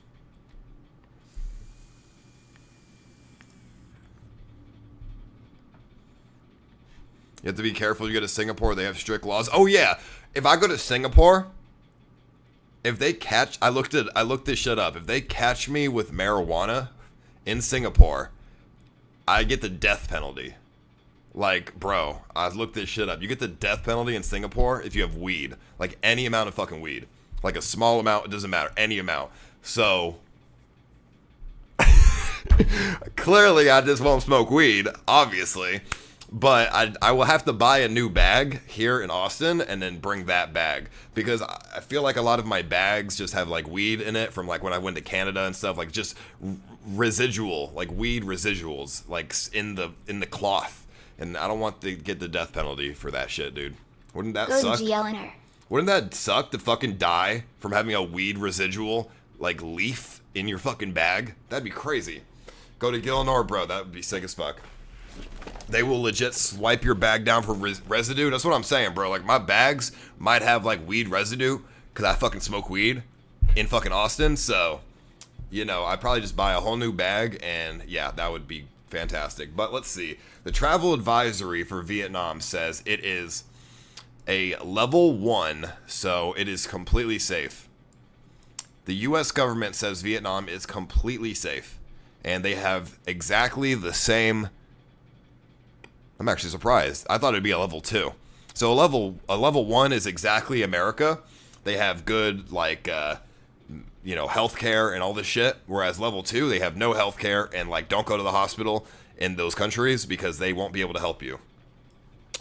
You have to be careful. You go to Singapore, they have strict laws. Oh yeah, if I go to Singapore, if they catch, I looked this shit up. If they catch me with marijuana in Singapore, I get the death penalty. Like, bro, I looked this shit up. You get the death penalty in Singapore if you have weed, like any amount of fucking weed, like a small amount, it doesn't matter, any amount. So clearly, I just won't smoke weed, obviously. But I will have to buy a new bag here in Austin and then bring that bag, because I feel like a lot of my bags just have like weed in it from like when I went to Canada and stuff, like just residual, like weed residuals, like in the cloth, and I don't want to get the death penalty for that shit, dude. Wouldn't that suck? Wouldn't that suck to fucking die from having a weed residual like leaf in your fucking bag? That'd be crazy. Go to Gillinor, bro. That would be sick as fuck. They will legit swipe your bag down for residue. That's what I'm saying, bro. Like, my bags might have, like, weed residue because I fucking smoke weed in fucking Austin. So, you know, I'd probably just buy a whole new bag, and, yeah, that would be fantastic. But let's see. The travel advisory for Vietnam says it is a level 1, so it is completely safe. The U.S. government says Vietnam is completely safe, and they have exactly the same... I'm actually surprised. I thought it'd be a level 2. So a level 1 is exactly America. They have good, like, you know, healthcare and all this shit. Whereas level 2, they have no healthcare and, like, don't go to the hospital in those countries because they won't be able to help you.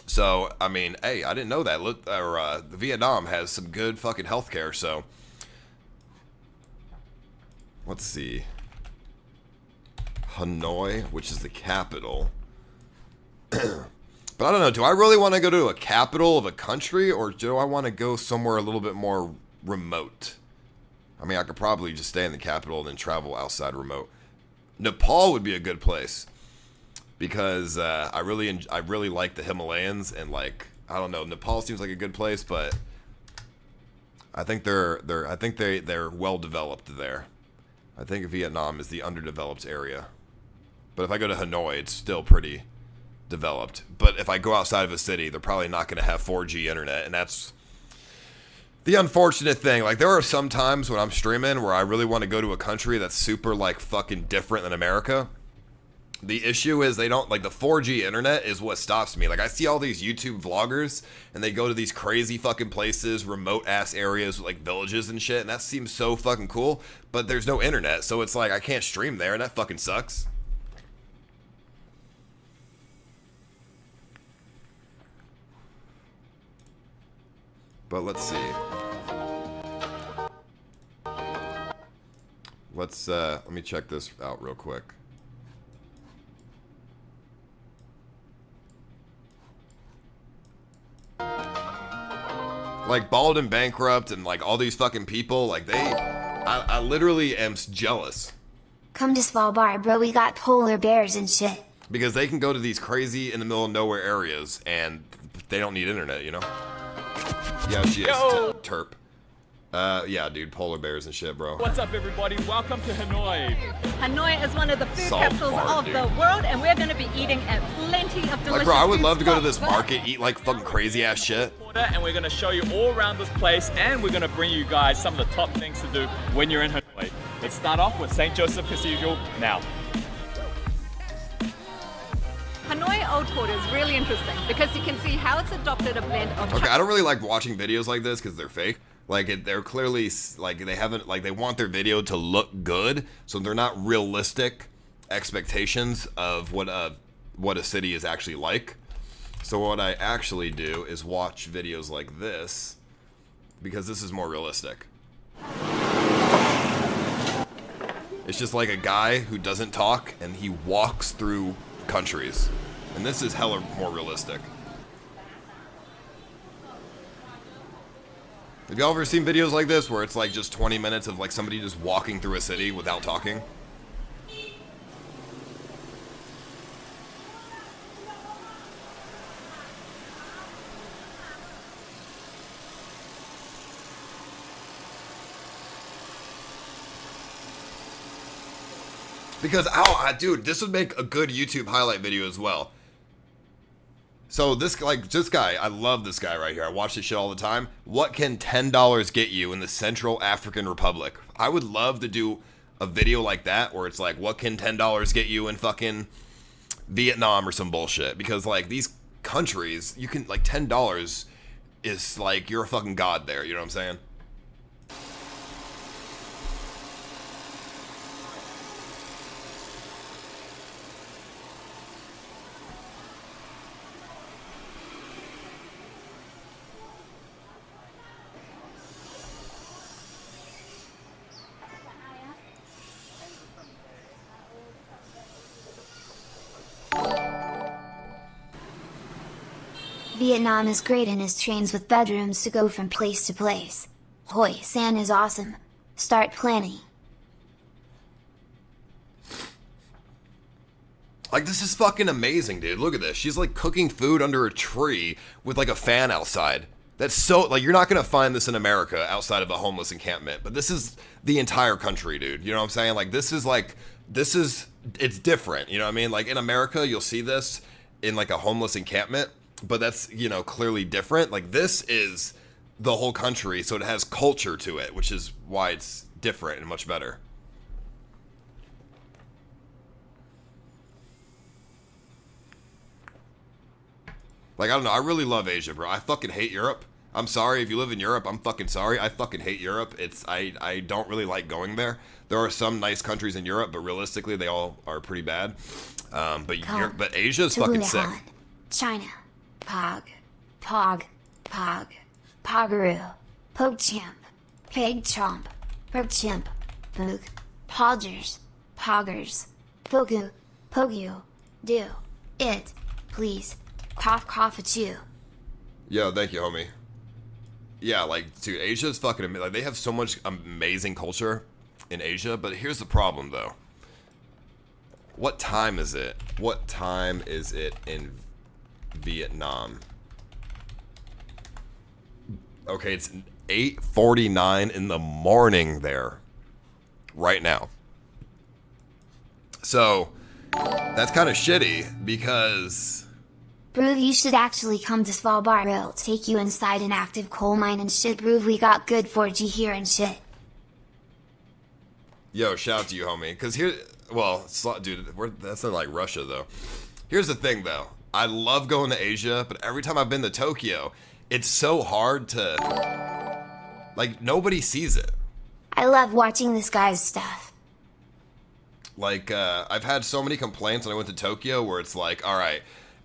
So, I mean, hey, I didn't know that. Look, Vietnam has some good fucking healthcare, so... Let's see. Hanoi, which is the capital... But I don't know, do I really want to go to a capital of a country, or do I want to go somewhere a little bit more remote? I mean, I could probably just stay in the capital and then travel outside remote. Nepal would be a good place because I really like the Himalayas, and like, I don't know, Nepal seems like a good place, but I think they're well developed there. I think Vietnam is the underdeveloped area. But if I go to Hanoi, it's still pretty developed. But if I go outside of a city, they're probably not going to have 4G internet, and that's the unfortunate thing. Like, there are some times when I'm streaming where I really want to go to a country that's super, like, fucking different than America. The issue is they don't, like, the 4G internet is what stops me. Like, I see all these YouTube vloggers, and they go to these crazy fucking places, remote-ass areas, like, villages and shit, and that seems so fucking cool, but there's no internet, so it's like, I can't stream there, and that fucking sucks. But let's see. Let me check this out real quick. Like, Bald and Bankrupt and, like, all these fucking people, like, I literally am jealous. Come to Svalbard, bro, we got polar bears and shit. Because they can go to these crazy in the middle of nowhere areas, and they don't need internet, you know? Yeah, she is. Terp. Yeah, dude, polar bears and shit, bro. What's up, everybody? Welcome to Hanoi. Hanoi is one of the food Salt capitals bar, of dude. the world, and we're going to be eating at plenty of delicious Like, bro, I would food love to go to spots. this market, eat, like, fucking crazy-ass shit. And we're going to show you all around this place, and we're going to bring you guys some of the top things to do when you're in Hanoi. Let's start off with St. Joseph Cathedral now. Hanoi Old Port is really interesting because you can see how it's adopted a blend of... Okay, I don't really like watching videos like this because they're fake. Like, they're clearly, like, they haven't, like, they want their video to look good, so they're not realistic expectations of what a city is actually like. So what I actually do is watch videos like this, because this is more realistic. It's just like a guy who doesn't talk, and he walks through countries. And this is hella more realistic. Have y'all ever seen videos like this where it's like just 20 minutes of like somebody just walking through a city without talking? Because, dude, this would make a good YouTube highlight video as well. So this guy, I love this guy right here. I watch this shit all the time. What can $10 get you in the Central African Republic? I would love to do a video like that where it's like, what can $10 get you in fucking Vietnam or some bullshit? Because like these countries, you can like $10 is like you're a fucking god there. You know what I'm saying? Vietnam is great in his trains with bedrooms to go from place to place. Hoi San is awesome. Start planning. Like, this is fucking amazing, dude. Look at this. She's, like, cooking food under a tree with, like, a fan outside. That's so, like, you're not going to find this in America outside of a homeless encampment. But this is the entire country, dude. You know what I'm saying? Like, it's different. You know what I mean? Like, in America, you'll see this in, like, a homeless encampment. But that's, you know, clearly different. Like, this is the whole country, so it has culture to it, which is why it's different and much better. Like, I don't know. I really love Asia, bro. I fucking hate Europe. I'm sorry if you live in Europe. I'm fucking sorry. I fucking hate Europe. I don't really like going there. There are some nice countries in Europe, but realistically, they all are pretty bad. But Asia is fucking sick. China, Pog, Pogaroo, Pogchamp, Pegchomp, Perchimp, Poog, Podgers, Poggers, Pogu, do, it, please, cough at you. Yo, thank you, homie. Yeah, like, dude, Asia's fucking amazing. Like, they have so much amazing culture in Asia, but here's the problem, though. What time is it? What time is it in Vietnam? Okay, it's 8:49 in the morning there. Right now. So, that's kind of shitty, because... Bro, you should actually come to Svalbard. I'll take you inside an active coal mine and shit, bro. We got good 4G here and shit. Yo, shout out to you, homie. Because here... Well, dude, that's not like Russia, though. Here's the thing, though. I love going to Asia, but every time I've been to Tokyo, it's so hard to... Like, nobody sees it. I love watching this guy's stuff. Like, I've had so many complaints when I went to Tokyo where it's like, all right,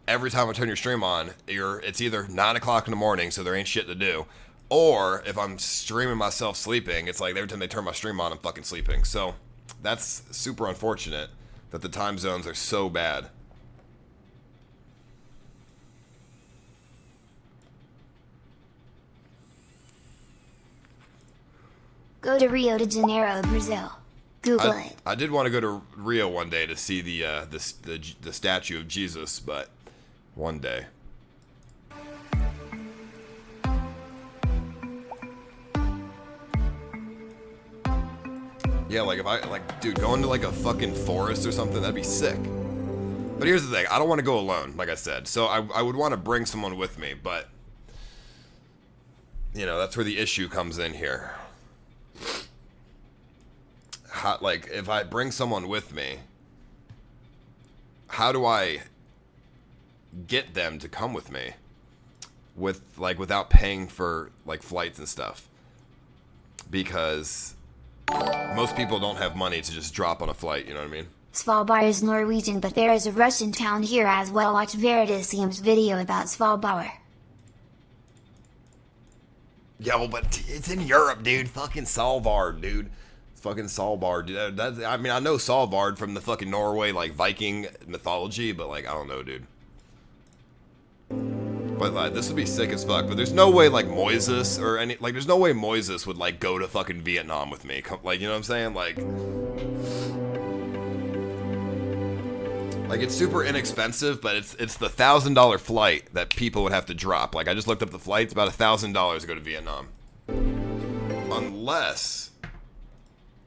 every time I turn your stream on, it's either 9 o'clock in the morning, so there ain't shit to do, or if I'm streaming myself sleeping, it's like every time they turn my stream on, I'm fucking sleeping. So that's super unfortunate that the time zones are so bad. Go to Rio de Janeiro, Brazil. Google it. I did want to go to Rio one day to see the statue of Jesus, but one day. Yeah, like if dude, going to like a fucking forest or something, that'd be sick. But here's the thing, I don't want to go alone, like I said. So I would want to bring someone with me, but you know, that's where the issue comes in here. Like, if I bring someone with me, how do I get them to come with me without paying for like flights and stuff? Because most people don't have money to just drop on a flight, you know what I mean? Svalbard is Norwegian, but there is a Russian town here as well. Watch Veridisium's video about Svalbard. Yo, but it's in Europe, dude. Fucking Svalbard, dude. Fucking Svalbard, dude. I mean, I know Svalbard from the fucking Norway, like, Viking mythology, but, like, I don't know, dude. But, like, this would be sick as fuck. But there's no way, like, Moises or any... Like, there's no way Moises would, like, go to fucking Vietnam with me. Like, you know what I'm saying? Like, it's super inexpensive, but it's the $1,000 flight that people would have to drop. Like, I just looked up the flights, about $1,000 to go to Vietnam. Unless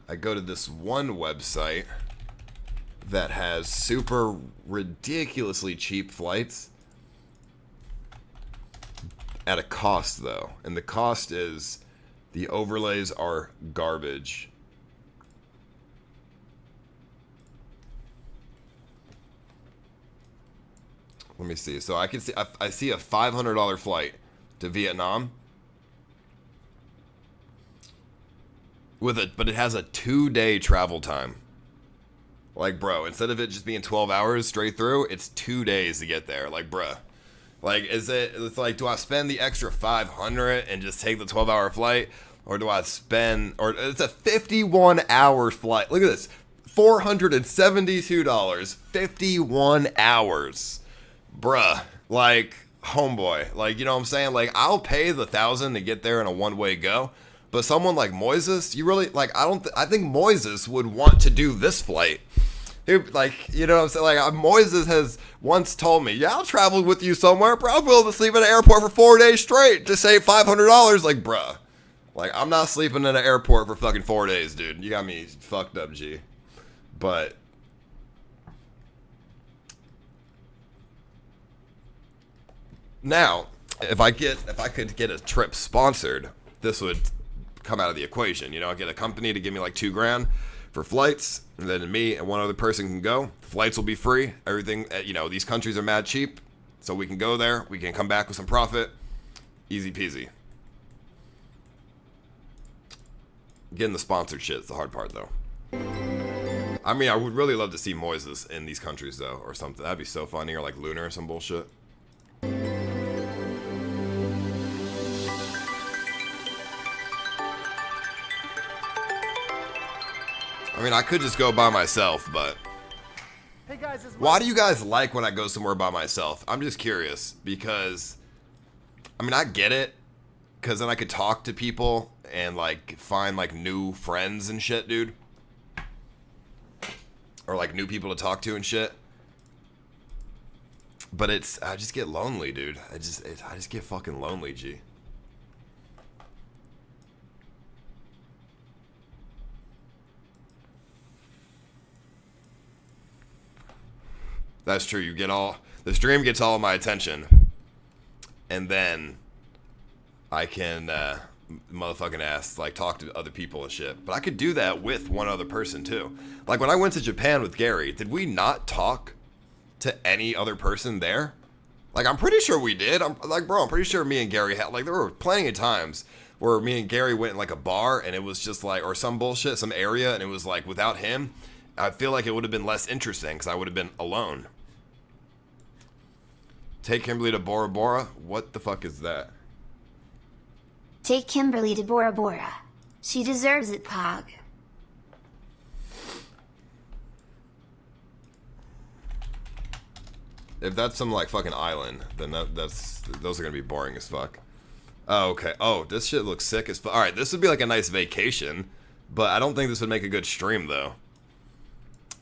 I go to this one website that has super ridiculously cheap flights at a cost, though. And the cost is the overlays are garbage. Let me see. So I can see I see a $500 flight to Vietnam but it has a 2-day travel time. Like, bro, instead of it just being 12 hours straight through, it's 2 days to get there. Like, bruh. Like, it's like, do I spend the extra $500 and just take the 12-hour flight? Or do I spend, or it's a 51-hour flight. Look at this. $472, 51 hours. Bruh, like, homeboy, like, you know what I'm saying? Like, I'll pay the $1,000 to get there in a one-way go, but someone like Moises, you really, like, I think Moises would want to do this flight Like, you know what I'm saying? Like, Moises has once told me, yeah, I'll travel with you somewhere, bro. I'm willing to sleep in an airport for 4 days straight to save $500. Like, bruh. Like, I'm not sleeping in an airport for fucking 4 days, dude. You got me fucked up, G. But now, if I could get a trip sponsored, this would come out of the equation. You know, I get a company to give me like $2,000 for flights, and then me and one other person can go. Flights will be free. Everything, you know, these countries are mad cheap, so we can go there. We can come back with some profit. Easy peasy. Getting the sponsored shit is the hard part, though. I mean, I would really love to see Moises in these countries, though, or something. That'd be so funny, or like Lunar or some bullshit. I mean, I could just go by myself, but Hey guys, why do you guys like when I go somewhere by myself? I'm just curious, because I mean, I get it, because then I could talk to people and like find like new friends and shit, dude, or like new people to talk to and shit. But I just get lonely, dude. I just get fucking lonely, G. That's true. You get the stream gets all of my attention, and then I can motherfucking ass like talk to other people and shit. But I could do that with one other person too. Like when I went to Japan with Gary, did we not talk to any other person there? Like I'm pretty sure we did. I'm pretty sure me and Gary had like there were plenty of times where me and Gary went in like a bar and it was just like or some bullshit, some area, and it was like without him. I feel like it would have been less interesting because I would have been alone. Take Kimberly to Bora Bora? What the fuck is that? Take Kimberly to Bora Bora. She deserves it, Pog. If that's some like fucking island, then those are gonna be boring as fuck. Oh, okay. Oh, this shit looks sick as fuck. Alright, this would be like a nice vacation, but I don't think this would make a good stream though.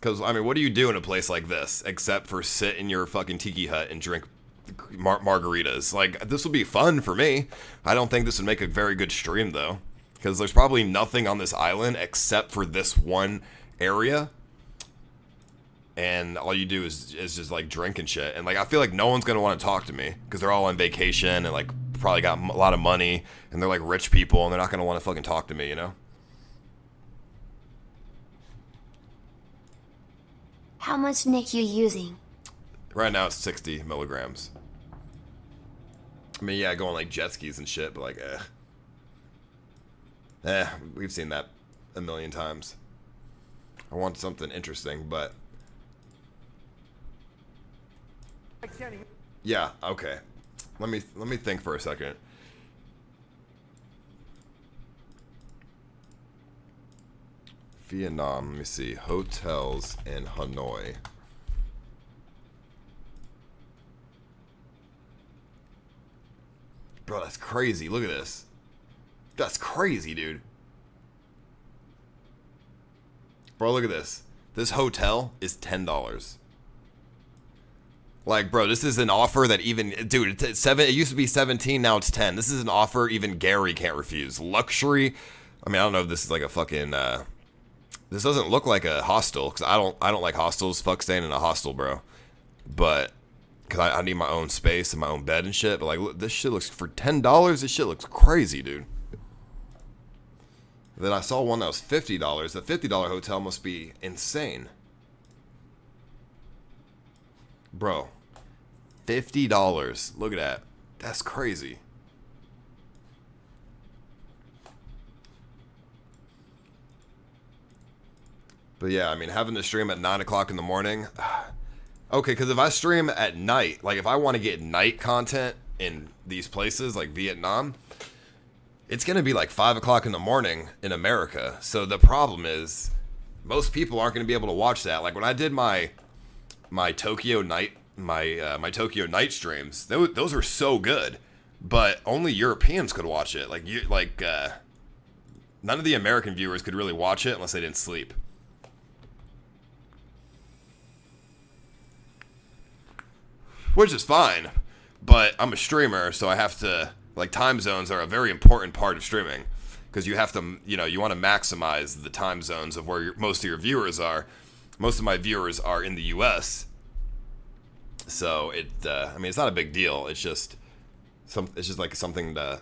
Because, I mean, what do you do in a place like this except for sit in your fucking tiki hut and drink margaritas? Like, this would be fun for me. I don't think this would make a very good stream, though. Because there's probably nothing on this island except for this one area. And all you do is just, like, drink and shit. And, like, I feel like no one's going to want to talk to me. Because they're all on vacation and, like, probably got a lot of money. And they're, like, rich people. And they're not going to want to fucking talk to me, you know? How much Nick you using? Right now it's 60 milligrams. I mean, yeah, going like jet skis and shit, but like, we've seen that a million times. I want something interesting, but yeah, okay. Let me think for a second. Vietnam, let me see. Hotels in Hanoi. Bro, that's crazy. Look at this. That's crazy, dude. Bro, look at this. This hotel is $10. Like, bro, this is an offer that even... Dude, it used to be 17, now it's 10. This is an offer even Gary can't refuse. Luxury. I mean, I don't know if this is like a fucking... This doesn't look like a hostel, because I don't like hostels. Fuck staying in a hostel, bro. But, because I need my own space and my own bed and shit. But, like, look, this shit looks, for $10, this shit looks crazy, dude. Then I saw one that was $50. The $50 hotel must be insane. Bro, $50. Look at that. That's crazy. But yeah, I mean, having to stream at 9 o'clock in the morning. Okay, because if I stream at night, like if I want to get night content in these places like Vietnam, it's going to be like 5 o'clock in the morning in America. So the problem is most people aren't going to be able to watch that. Like when I did my Tokyo night, my Tokyo night streams, those were so good, but only Europeans could watch it. Like none of the American viewers could really watch it unless they didn't sleep. which is fine. But I'm a streamer, so I have to, like, time zones are a very important part of streaming. Because you have to, you know, you want to maximize the time zones of where most of your viewers are. Most of my viewers are in the U.S., so I mean, it's not a big deal. It's just like something to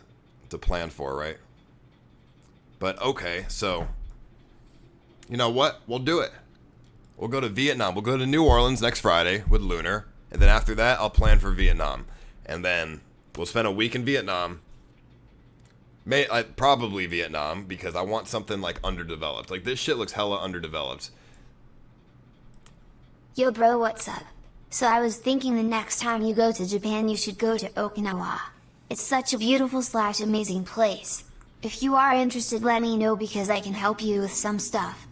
plan for, right? But okay, so you know what? We'll do it. We'll go to Vietnam. We'll go to New Orleans next Friday with Lunar, and then after that, I'll plan for Vietnam, and then we'll spend a week in Vietnam. Probably Vietnam, because I want something like underdeveloped. Like, this shit looks hella underdeveloped. Yo bro, what's up? So I was thinking the next time you go to Japan you should go to Okinawa. It's such a beautiful / amazing place. If you are interested, let me know because I can help you with some stuff.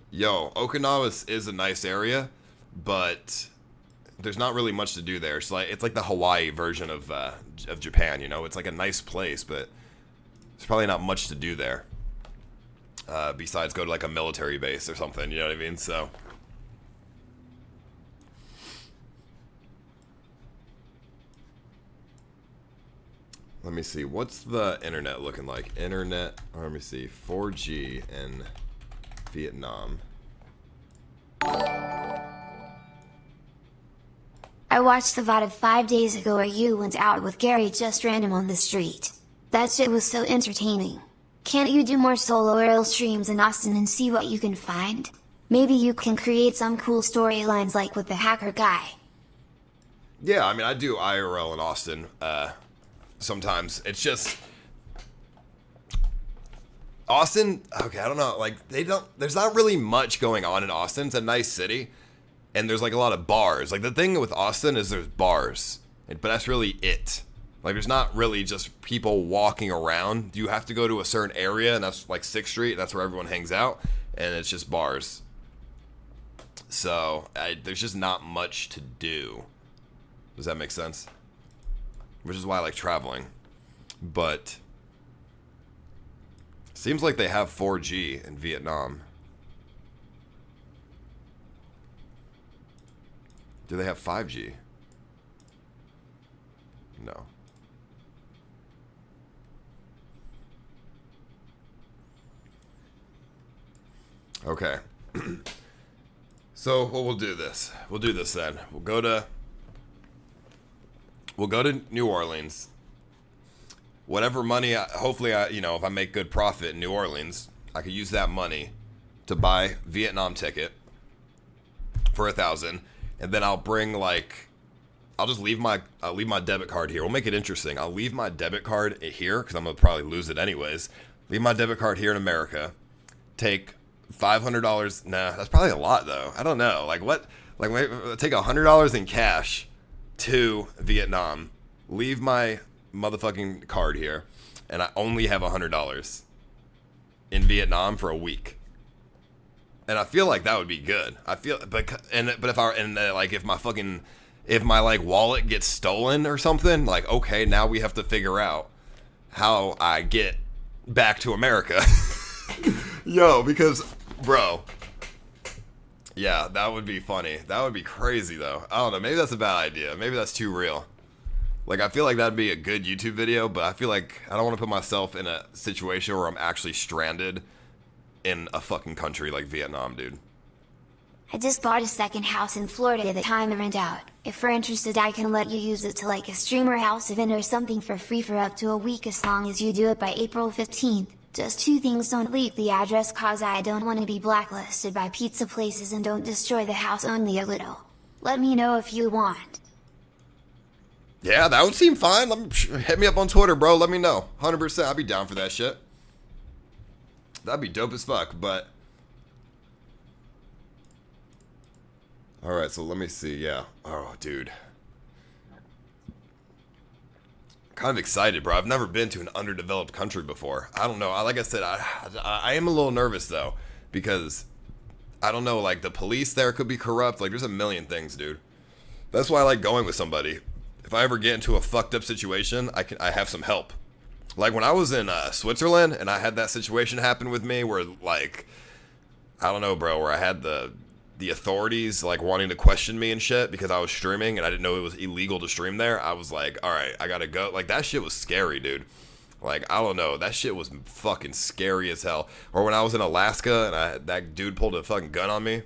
Yo, Okinawa is a nice area, but there's not really much to do there. It's like the Hawaii version of Japan, you know? It's like a nice place, but there's probably not much to do there. Besides go to like a military base or something, you know what I mean? So let me see, what's the internet looking like? Internet, let me see, 4G in Vietnam. I watched the VOD of 5 days ago where you went out with Gary just random on the street. That shit was so entertaining. Can't you do more solo IRL streams in Austin and see what you can find? Maybe you can create some cool storylines like with the hacker guy. Yeah, I mean, I do IRL in Austin, sometimes. It's just Austin, okay, I don't know, like, there's not really much going on in Austin. It's a nice city, and there's like a lot of bars. Like, the thing with Austin is there's bars, but that's really it. Like, there's not really just people walking around. You have to go to a certain area, and that's like 6th Street, and that's where everyone hangs out, and it's just bars. So, there's just not much to do. Does that make sense? Which is why I like traveling. But seems like they have 4G in Vietnam. Do they have 5G? No. Okay. So, well, we'll do this. We'll do this then. We'll go to New Orleans. Whatever money, hopefully, you know, if I make good profit in New Orleans, I could use that money to buy Vietnam ticket for $1,000, and then I'll bring I'll just leave my debit card here. We'll make it interesting. I'll leave my debit card here because I'm gonna probably lose it anyways. Leave my debit card here in America. Take $500. Nah, that's probably a lot though. I don't know. Like what? Like take $100 in cash to Vietnam. Leave my motherfucking card here, and I only have $100 in Vietnam for a week. And I feel like that would be good. If my like wallet gets stolen or something, like, okay, now we have to figure out how I get back to America. Yo, because bro, yeah, that would be funny. That would be crazy though. I don't know, maybe that's a bad idea. Maybe that's too real. Like, I feel like that'd be a good YouTube video, but I feel like I don't want to put myself in a situation where I'm actually stranded in a fucking country like Vietnam, dude. I just bought a second house in Florida that time to rent out. If you're interested, I can let you use it to like a streamer house event or something for free for up to a week as long as you do it by April 15th. Just 2 things: don't leak the address cause I don't want to be blacklisted by pizza places, and don't destroy the house only a little. Let me know if you want. Yeah, that would seem fine. Hit me up on Twitter, bro. Let me know. 100%. I'd be down for that shit. That'd be dope as fuck, but... Alright, so let me see. Yeah. Oh, dude. Kind of excited, bro. I've never been to an underdeveloped country before. I don't know. Like I said, I am a little nervous, though, because I don't know, like, the police there could be corrupt. Like, there's a million things, dude. That's why I like going with somebody. If I ever get into a fucked up situation, I have some help. Like when I was in Switzerland and I had that situation happen with me where, like, I don't know, bro, where I had the the authorities like wanting to question me and shit because I was streaming and I didn't know it was illegal to stream there, I was like, all right, I gotta go. Like, that shit was scary, dude. Like, I don't know, that shit was fucking scary as hell. Or when I was in Alaska and that dude pulled a fucking gun on me,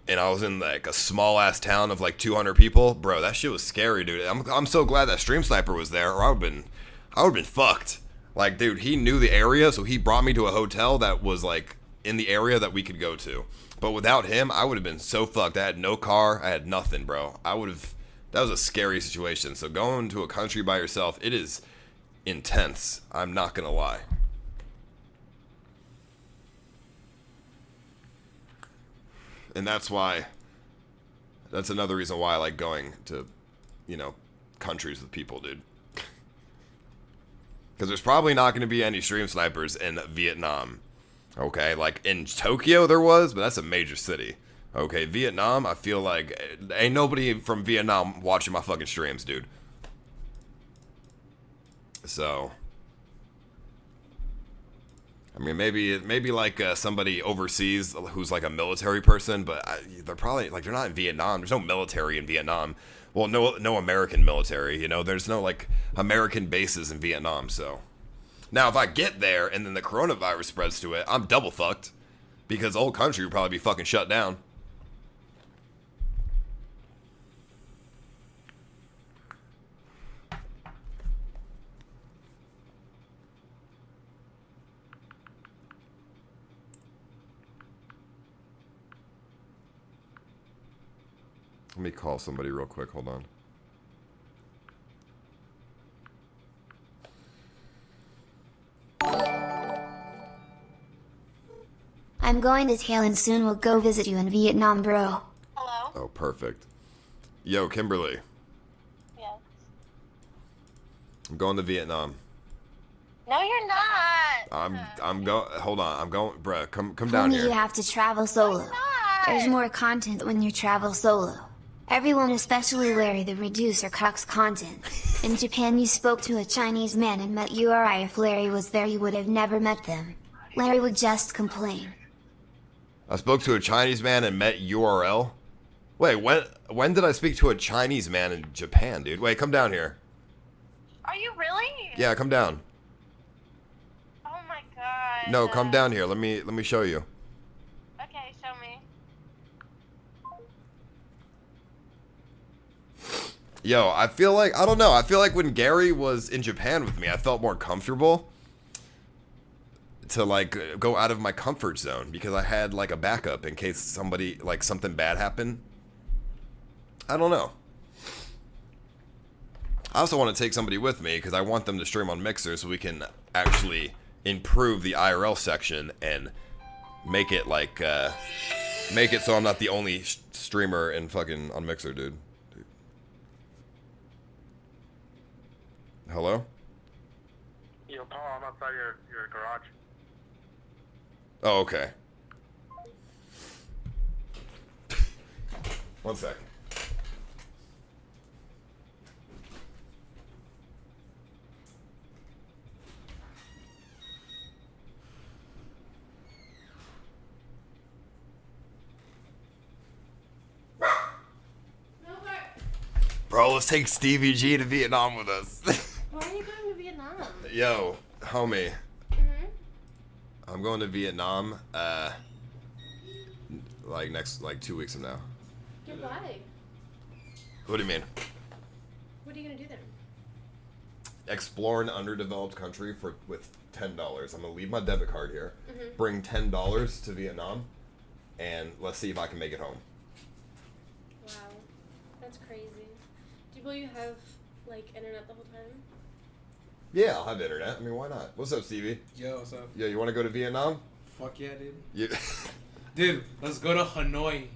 and I was in like a small ass town of like 200 people, bro. That shit was scary, dude. I'm so glad that Stream Sniper was there, or I would've been fucked. Like, dude, he knew the area, so he brought me to a hotel that was like in the area that we could go to. But without him, I would have been so fucked. I had no car, I had nothing, bro. That was a scary situation. So going to a country by yourself, it is intense. I'm not gonna lie. And that's another reason why I like going to, countries with people, dude. Because there's probably not going to be any stream snipers in Vietnam. Okay, like in Tokyo there was, but that's a major city. Okay, Vietnam, I feel like ain't nobody from Vietnam watching my fucking streams, dude. So, I mean, maybe like somebody overseas who's like a military person, but they're probably like, they're not in Vietnam. There's no military in Vietnam. Well, no American military. There's no like American bases in Vietnam. So now, if I get there and then the coronavirus spreads to it, I'm double fucked because the whole country would probably be fucking shut down. Let me call somebody real quick. Hold on. I'm going to Thailand soon. We'll go visit you in Vietnam, bro. Hello? Oh, perfect. Yo, Kimberly. Yes. I'm going to Vietnam. No, you're not. I'm going. Hold on. I'm going, bruh. Come down Homie, here. you have to travel solo. Not. There's more content when you travel solo. Everyone, especially Larry the Reducer, cucks content. In Japan, you spoke to a Chinese man and met URI. If Larry was there, you would have never met them. Larry would just complain. I spoke to a Chinese man and met URL. Wait, when did I speak to a Chinese man in Japan, dude? Wait, come down here. Are you really? Yeah, come down. Oh my god. No, come down here. Let me show you. Okay, show me. Yo, I feel like, I don't know. I feel like when Gary was in Japan with me, I felt more comfortable to like go out of my comfort zone because I had like a backup in case something bad happened. I don't know. I also want to take somebody with me because I want them to stream on Mixer so we can actually improve the IRL section and make it like make it so I'm not the only streamer in fucking on Mixer, dude. Hello? Yo, Paul, I'm outside your garage. Oh, okay. One sec. Bro, let's take Stevie G to Vietnam with us. Why are you going to Vietnam? Yo, homie. Mm-hmm. I'm going to Vietnam, like 2 weeks from now. Goodbye. What do you mean? What are you gonna do there? Explore an underdeveloped country with $10. I'm gonna leave my debit card here, Mm-hmm. bring $10 to Vietnam, and let's see if I can make it home. Wow, that's crazy. Will you have like internet the whole time? Yeah, I'll have internet. I mean, why not? What's up, Stevie? Yo, what's up? Yo, you want to go to Vietnam? Fuck yeah, dude. You... Dude, let's go to Hanoi.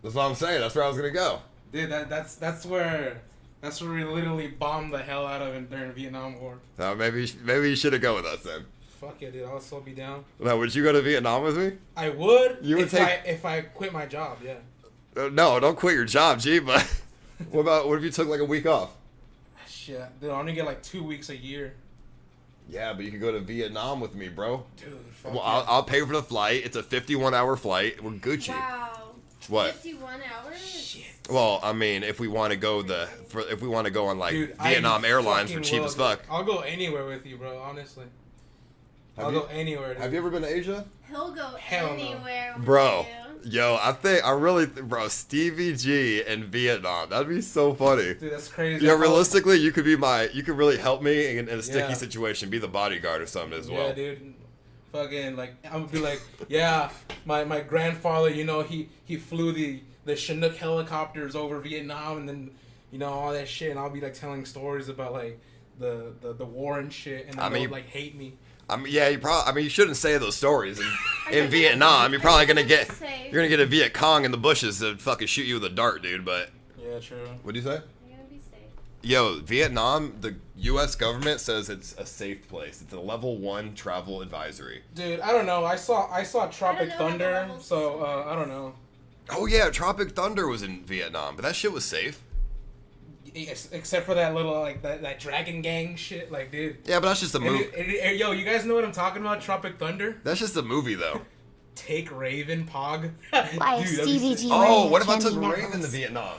That's what I'm saying. That's where I was gonna go. Dude, that's where we literally bombed the hell out of him during the Vietnam War. Maybe you should have go with us then. Fuck yeah, dude. I'll still be down. Now, would you go to Vietnam with me? I would. You would if I quit my job, yeah. No, don't quit your job, G. But what if you took like a week off? Shit, dude. I only get like 2 weeks a year. Yeah, but you can go to Vietnam with me, bro. Dude, Well, I'll pay for the flight. It's a 51-hour flight. We're Gucci. Wow. What? 51 hours? Shit. Well, I mean, if we want to go if we want to go on like Dude, Vietnam I Airlines for fucking cheap will, as fuck. dude. I'll go anywhere with you, bro. Honestly, I'll go anywhere. Dude. Have you ever been to Asia? He'll go Hell no. anywhere with Bro, you. yo, bro, Stevie G in Vietnam. That'd be so funny. Dude, that's crazy. Yeah, realistically, you could really help me in a sticky Yeah. situation. Be the bodyguard or something as well. Yeah, dude. Fucking like I'm gonna be like, yeah, my grandfather, you know, he flew the Chinook helicopters over Vietnam, and then all that shit, and I'll be like telling stories about like the war and shit, and then they'll like hate me. I mean, yeah, you shouldn't say those stories in Vietnam. You're probably gonna get a Viet Cong in the bushes to fucking shoot you with a dart, dude. But yeah, true. What'd you say? You're gonna be safe. Yo, Vietnam, the U.S. government says it's a safe place. It's a level 1 travel advisory. Dude, I don't know. I saw Tropic know Thunder, what the levels so I don't know. Oh yeah, Tropic Thunder was in Vietnam, but that shit was safe. Except for that little like that Dragon Gang shit, like dude. Yeah, but that's just a movie. Yo, you guys know what I'm talking about? Tropic Thunder. That's just a movie, though. Take Raven, Pog. Why Dude, Stevie G Oh, wearing what a if I took candy Raven to necklace? Vietnam?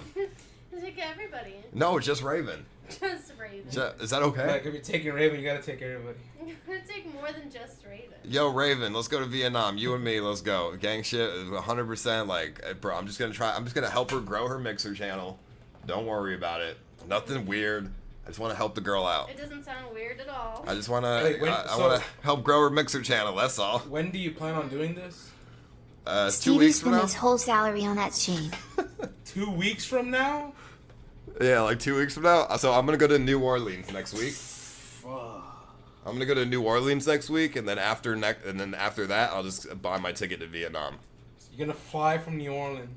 Take everybody. No, just Raven. Just Raven. Is that okay? Like if you're taking Raven, you gotta take everybody. You're gonna take more than just Raven. Yo, Raven, let's go to Vietnam. You and me, let's go. Gang shit, 100%. Like, bro, I'm just gonna help her grow her mixer channel. Don't worry about it. Nothing weird. I just want to help the girl out. It doesn't sound weird at all. I just want to. Wait, when- I want to help grow her mixer channel. That's all. When do you plan on doing this? 2 Stevie weeks from spent now. his whole salary on that chain. 2 weeks from now? Yeah, like 2 weeks from now. So I'm gonna go to New Orleans next week. Fuck. I'm gonna go to New Orleans next week, and then after that, I'll just buy my ticket to Vietnam. You're gonna fly from New Orleans.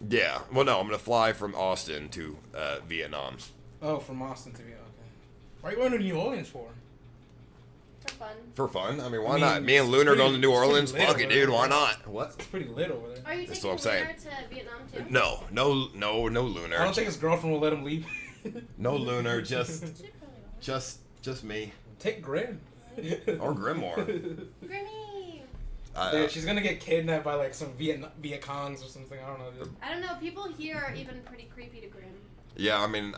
Yeah. Well, no, I'm gonna fly from Austin to Vietnam. Oh, from Austin to Vietnam. Okay. Why are you going to New Orleans for? For fun. For fun? I mean, why I mean, not? Me and Loon are it's going to New pretty Orleans. lit Fuck it, over dude. there. Why not? What? It's pretty lit over there. Are you That's taking what I'm saying. Lunar to Vietnam too? No Lunar. I don't think his girlfriend will let him leave. No Lunar. Just She probably won't. me Take Grim. or Grimoire. Grimmy! Dude, she's gonna get kidnapped by like some Viet Congs or something. I don't know, dude. I don't know. People here are even pretty creepy to Grim. Yeah, I mean,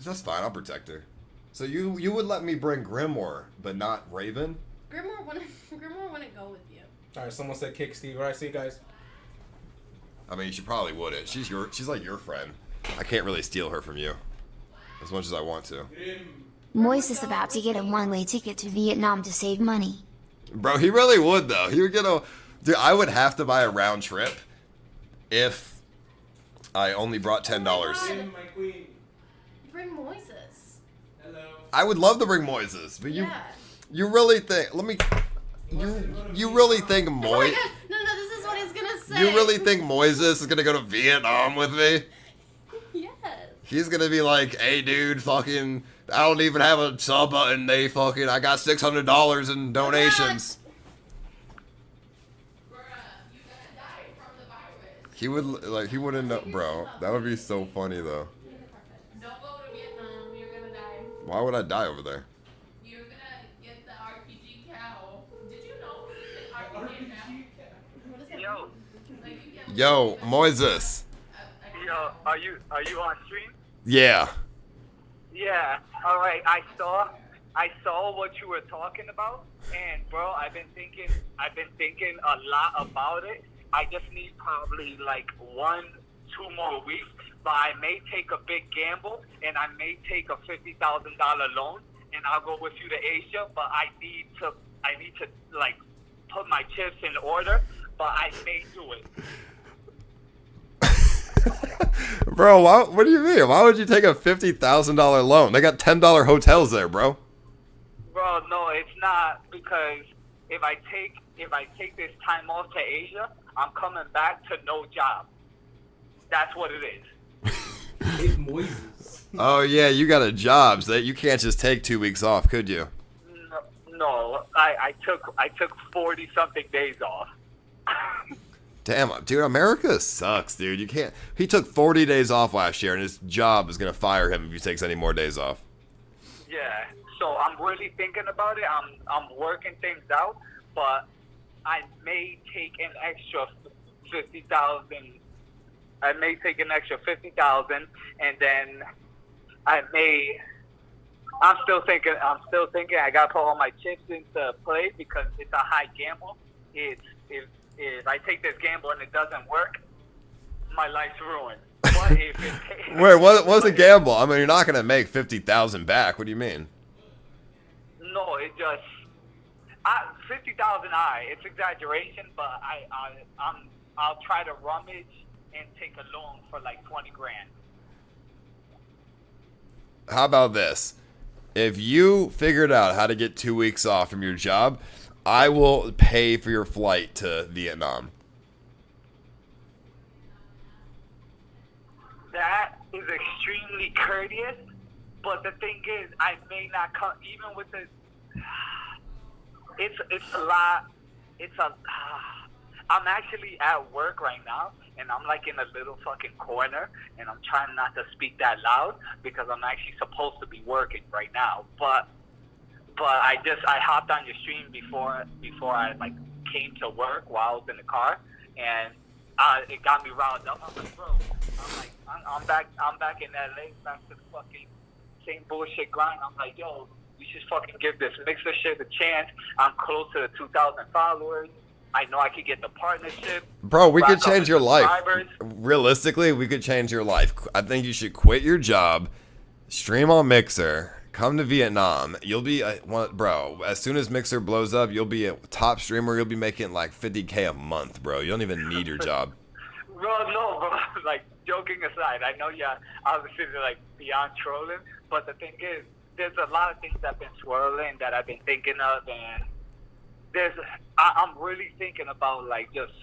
that's fine. I'll protect her. So you would let me bring Grimoire, but not Raven? Grimoire wouldn't go with you. All right, someone said kick Steve. All right, see you guys. I mean, she probably wouldn't. She's like your friend. I can't really steal her from you, as much as I want to. Moise is about to get a one-way ticket to Vietnam to save money. Bro, he really would though. He would get dude. I would have to buy a round trip if I only brought $10. God. My queen. Bring Moises. Hello. I would love to bring Moises, but Yeah. you really think? You really think Oh my Moises? God. No, this is what he's gonna say. You really think Moises is gonna go to Vietnam with me? Yes. He's gonna be like, "Hey, dude, fucking, I don't even have a sub button. I got $600 in donations." He wouldn't know, bro. That would be so funny though. Don't go to Vietnam. You're gonna die. Why would I die over there? You're gonna get the RPG cow. Did you know the RPG cow? What is that? Yo, Like you get Yo, Moises. yo, are you on stream? Yeah. Yeah. All right. I saw what you were talking about, and bro, I've been thinking a lot about it. I just need probably like 1-2 more weeks, but I may take a big gamble, and I may take a $50,000 loan, and I'll go with you to Asia. But I need to like put my chips in order, but I may do it. Bro, what do you mean? Why would you take a $50,000 loan? They got $10 hotels there, bro. Bro, no, it's not, because if I take this time off to Asia, I'm coming back to no job. That's what it is. It's Moises. Oh yeah, you got a job, so that you can't just take 2 weeks off, could you? No, I took 40 something days off. Damn, dude, America sucks, dude. You can't. He took 40 days off last year, and his job is gonna fire him if he takes any more days off. Yeah. So I'm really thinking about it. I'm working things out, but I may take an extra 50,000. I may take an extra 50,000, and then I'm still thinking. I gotta put all my chips into play because it's a high gamble. If I take this gamble and it doesn't work, my life's ruined. But if it Wait, what's a gamble? I mean, you're not gonna make 50,000 back. What do you mean? No, it just 50,000. It's exaggeration, but I'll try to rummage and take a loan for like 20 grand. How about this? If you figured out how to get 2 weeks off from your job, I will pay for your flight to Vietnam. That is extremely courteous, but the thing is, I may not come even with the. It's a lot. I'm actually at work right now, and I'm like in a little fucking corner, and I'm trying not to speak that loud because I'm actually supposed to be working right now. But I hopped on your stream before I like came to work while I was in the car, and it got me riled up. I'm like, bro, I'm back in LA, back to the fucking same bullshit grind. I'm like, yo, we should fucking give this mixer shit a chance. I'm close to the 2,000 followers. I know I could get the partnership. Bro, we could change your life. Realistically, we could change your life. I think you should quit your job, stream on Mixer, come to Vietnam. You'll be, bro, as soon as Mixer blows up, you'll be a top streamer. You'll be making like 50K a month, bro. You don't even need your job. Bro, no, bro. Like, joking aside, I know obviously like beyond trolling, but the thing is, there's a lot of things that have been swirling that I've been thinking of, and I'm really thinking about like just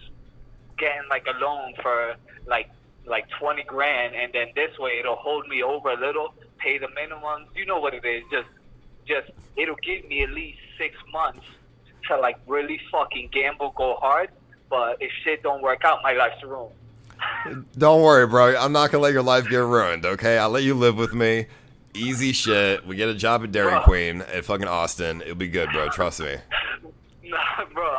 getting like a loan for like 20 grand, and then this way it'll hold me over a little, pay the minimum. You know what it is? Just it'll give me at least 6 months to like really fucking gamble, go hard. But if shit don't work out, my life's ruined. Don't worry, bro. I'm not gonna let your life get ruined. Okay, I'll let you live with me. Easy shit. We get a job at Dairy Queen at fucking Austin. It'll be good, bro. Trust me. Nah, bro.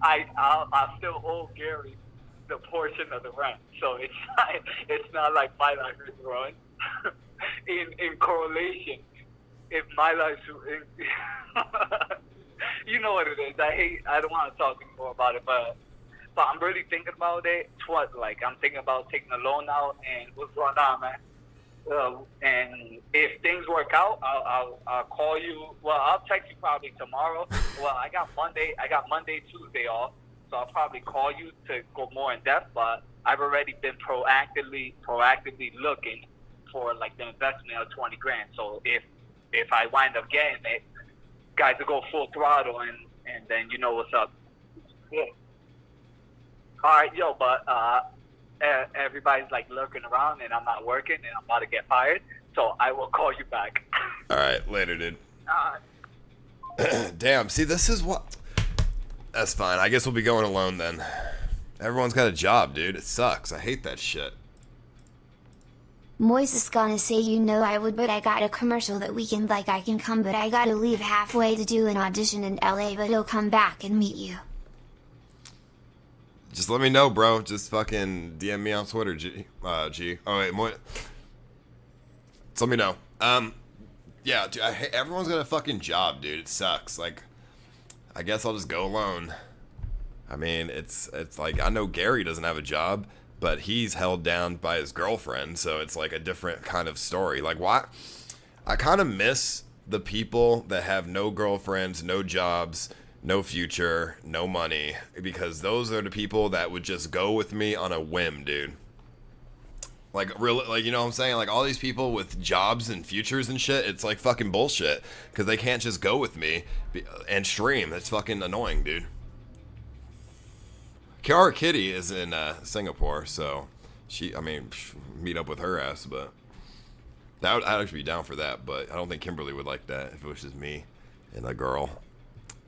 I'll still owe Gary the portion of the rent, so it's not like my life is ruined. in correlation, if my life's you know what it is. I don't want to talk anymore about it, but I'm really thinking about it. I'm thinking about taking a loan out, and what's going on, man? And if things work out, I'll call you. Well, I'll text you probably tomorrow. Well, I got Monday, Tuesday off, so I'll probably call you to go more in depth. But I've already been proactively looking for like the investment of 20 grand. So if I wind up getting it, guys will go full throttle, and then you know what's up. Yeah. All right, yo, but everybody's like lurking around, and I'm not working, and I'm about to get fired. So I will call you back. All right, later, dude. Damn. See, this is what. That's fine. I guess we'll be going alone then. Everyone's got a job, dude. It sucks. I hate that shit. Moise is gonna say I would, but I got a commercial that weekend, like I can come, but I gotta leave halfway to do an audition in LA, but he'll come back and meet you. Just let me know, bro. Just fucking DM me on Twitter, G. Oh wait, just let me know. Yeah, dude, everyone's got a fucking job, dude. It sucks. Like, I guess I'll just go alone. I mean, it's like, I know Gary doesn't have a job, but he's held down by his girlfriend, so it's like a different kind of story. Like, why? I kind of miss the people that have no girlfriends, no jobs, no future, no money, because those are the people that would just go with me on a whim, dude. Like, really, like, you know what I'm saying? Like, all these people with jobs and futures and shit, it's like fucking bullshit, because they can't just go with me and stream. That's fucking annoying, dude. Kiara Kitty is in Singapore, so meet up with her ass, but I'd actually be down for that, but I don't think Kimberly would like that if it was just me and a girl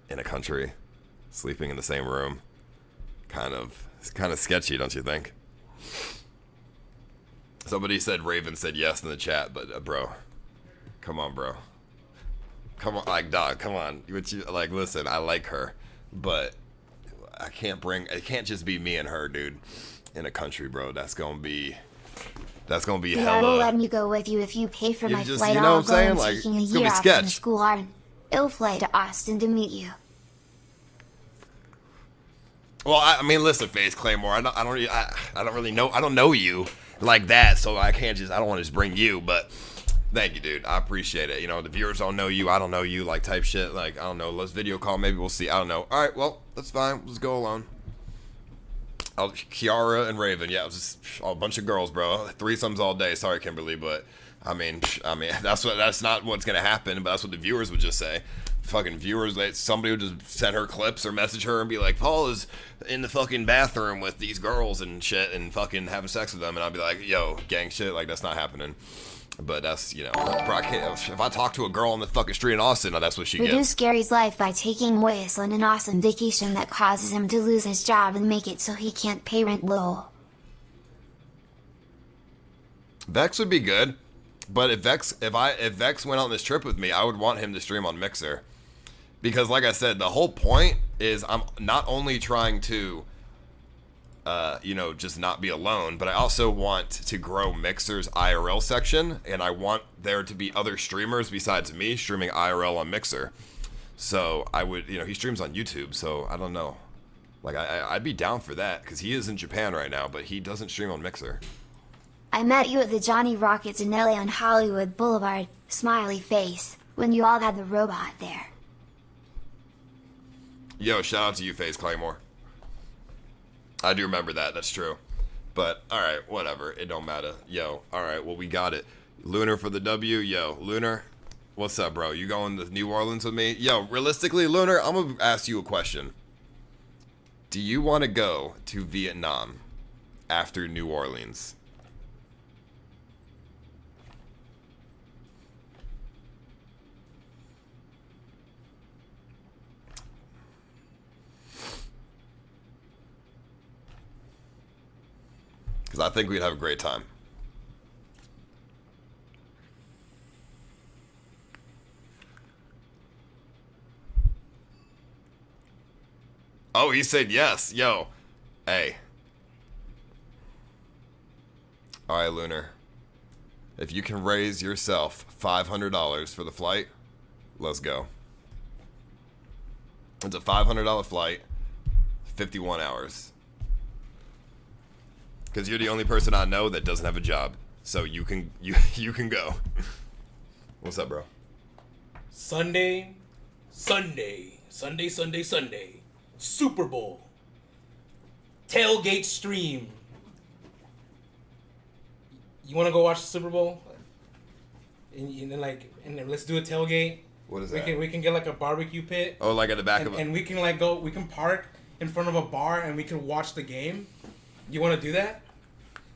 in a country sleeping in the same room. It's kind of sketchy, don't you think? Somebody said Raven said yes in the chat, but bro, Come on, bro. Come on, like, dog, come on. Like, listen, I like her, but it can't just be me and her, dude, in a country, bro. That's gonna be Yeah, hella. we'll let me go with you if you pay for my flight. You know I'll what I'm go saying? and Like, taking a it's gonna year be off from sketch. school art. I'll fly to Austin to meet you. Well, I mean, listen, FaZe Claymore, I don't really know. I don't know you like that, so I don't want to just bring you, but thank you, dude. I appreciate it. You know, the viewers don't know you. I don't know you, like, type shit. Like, I don't know. Let's video call. Maybe we'll see. I don't know. All right, well, that's fine. We'll just go alone. Kiara and Raven. Yeah, it was just a bunch of girls, bro. Threesomes all day. Sorry, Kimberly, but I mean, that's not what's gonna happen. But that's what the viewers would just say. Fucking viewers, somebody would just send her clips or message her and be like, Paul is in the fucking bathroom with these girls and shit and fucking having sex with them, and I'd be like, yo, gang shit, like, that's not happening. But that's, you know, bro, I can't, if I talk to a girl on the fucking street in Austin, that's what she gets. Reduce Gary's life by taking Moyes on an awesome vacation that causes him to lose his job and make it so he can't pay rent. Lol. Vex would be good, but if Vex went on this trip with me, I would want him to stream on Mixer. Because like I said, the whole point is I'm not only trying to, you know, just not be alone, but I also want to grow Mixer's IRL section, and I want there to be other streamers besides me streaming IRL on Mixer. So I would, you know, he streams on YouTube, so I don't know. Like, I'd be down for that, because he is in Japan right now, but he doesn't stream on Mixer. I met you at the Johnny Rockets in LA on Hollywood Boulevard, smiley face, when you all had the robot there. Yo, shout out to you, FaZe Claymore. I do remember that. That's true. But, alright, whatever. It don't matter. Yo, alright, well, we got it. Lunar for the W. Yo, Lunar, what's up, bro? You going to New Orleans with me? Yo, realistically, Lunar, I'm going to ask you a question. Do you want to go to Vietnam after New Orleans? Because I think we'd have a great time. Oh, he said yes. Yo. Hey. Alright, Lunar. If you can raise yourself $500 for the flight, let's go. It's a $500 flight, 51 hours. Because you're the only person I know that doesn't have a job. So you can go. What's up, bro? Sunday. Super Bowl. Tailgate stream. You want to go watch the Super Bowl? And then let's do a tailgate. What is that? We can get like a barbecue pit. Oh, like at the back of and we can we can park in front of a bar and we can watch the game. You want to do that?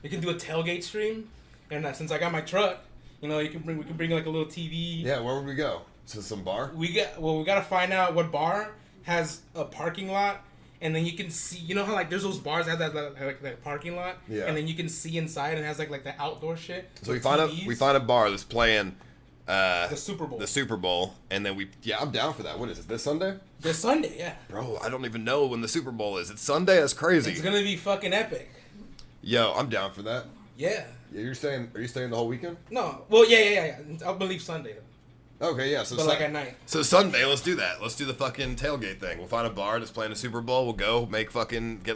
We can do a tailgate stream, and since I got my truck, you know, we can bring like a little TV. Yeah, where would we go? To some bar? We gotta find out what bar has a parking lot, and then you can see. You know how like there's those bars that have that parking lot, yeah. And then you can see inside and has like the outdoor shit. So we find a bar that's playing the Super Bowl. The Super Bowl, and then I'm down for that. When is it? This Sunday? This Sunday, yeah. Bro, I don't even know when the Super Bowl is. It's Sunday. That's crazy. It's gonna be fucking epic. Yo, I'm down for that. Yeah. Are you staying the whole weekend? No. Well, yeah. I'll believe Sunday. Okay, yeah. So like at night. So Sunday, let's do that. Let's do the fucking tailgate thing. We'll find a bar that's playing the Super Bowl. We'll go get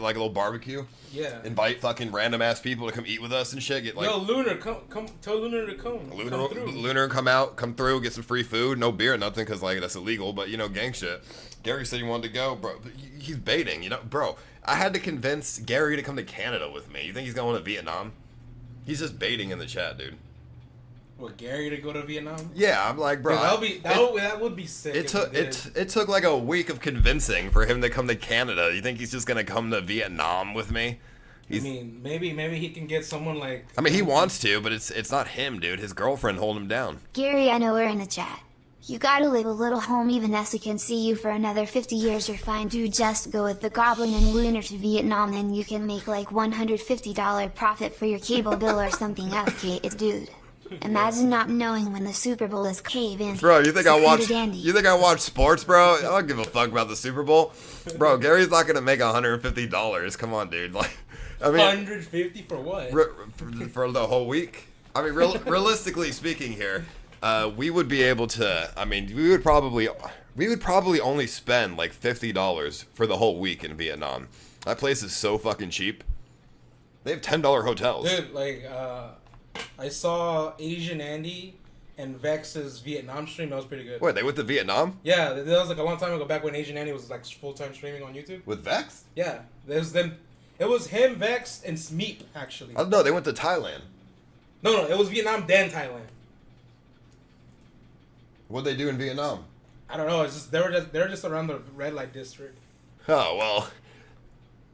like a little barbecue. Yeah. Invite fucking random ass people to come eat with us and shit. Get like. Yo, Lunar, come. Tell Lunar to come. Lunar, come through, get some free food, no beer, nothing, cause like that's illegal. But you know, gang shit. Gary said he wanted to go, bro. He's baiting, you know, bro. I had to convince Gary to come to Canada with me. You think he's going to Vietnam? He's just baiting in the chat, dude. What, Gary to go to Vietnam? Yeah, I'm like, bro. That would be sick. It took like a week of convincing for him to come to Canada. You think he's just gonna come to Vietnam with me? I mean, maybe he can get someone like. I mean, he wants to, but it's not him, dude. His girlfriend holding him down. Gary, I know we're in the chat. You gotta live a little home even Nessa can see you for another 50 years. You're fine, dude. Just go with the Goblin and Lunar to Vietnam, and you can make like $150 profit for your cable bill or something. FK, it's dude. Imagine not knowing when the Super Bowl is cave-in. Bro, you think I watch? Dandy. You think I watch sports, bro? I don't give a fuck about the Super Bowl, bro. Gary's not gonna make $150. Come on, dude. Like, I mean, 150 for what? For the whole week. I mean, realistically speaking, here, we would be able to. I mean, we would probably only spend like $50 for the whole week in Vietnam. That place is so fucking cheap. They have $10 hotels. Dude, like, I saw Asian Andy and Vex's Vietnam stream. That was pretty good. Wait, they went to Vietnam? Yeah, that was like a long time ago, back when Asian Andy was like full-time streaming on YouTube. With Vex? Yeah, there's them. It was him, Vex, and Smeep actually. I don't know. They went to Thailand. No, it was Vietnam then Thailand. What'd they do in Vietnam? I don't know. It's just they were just around the red light district. Oh well.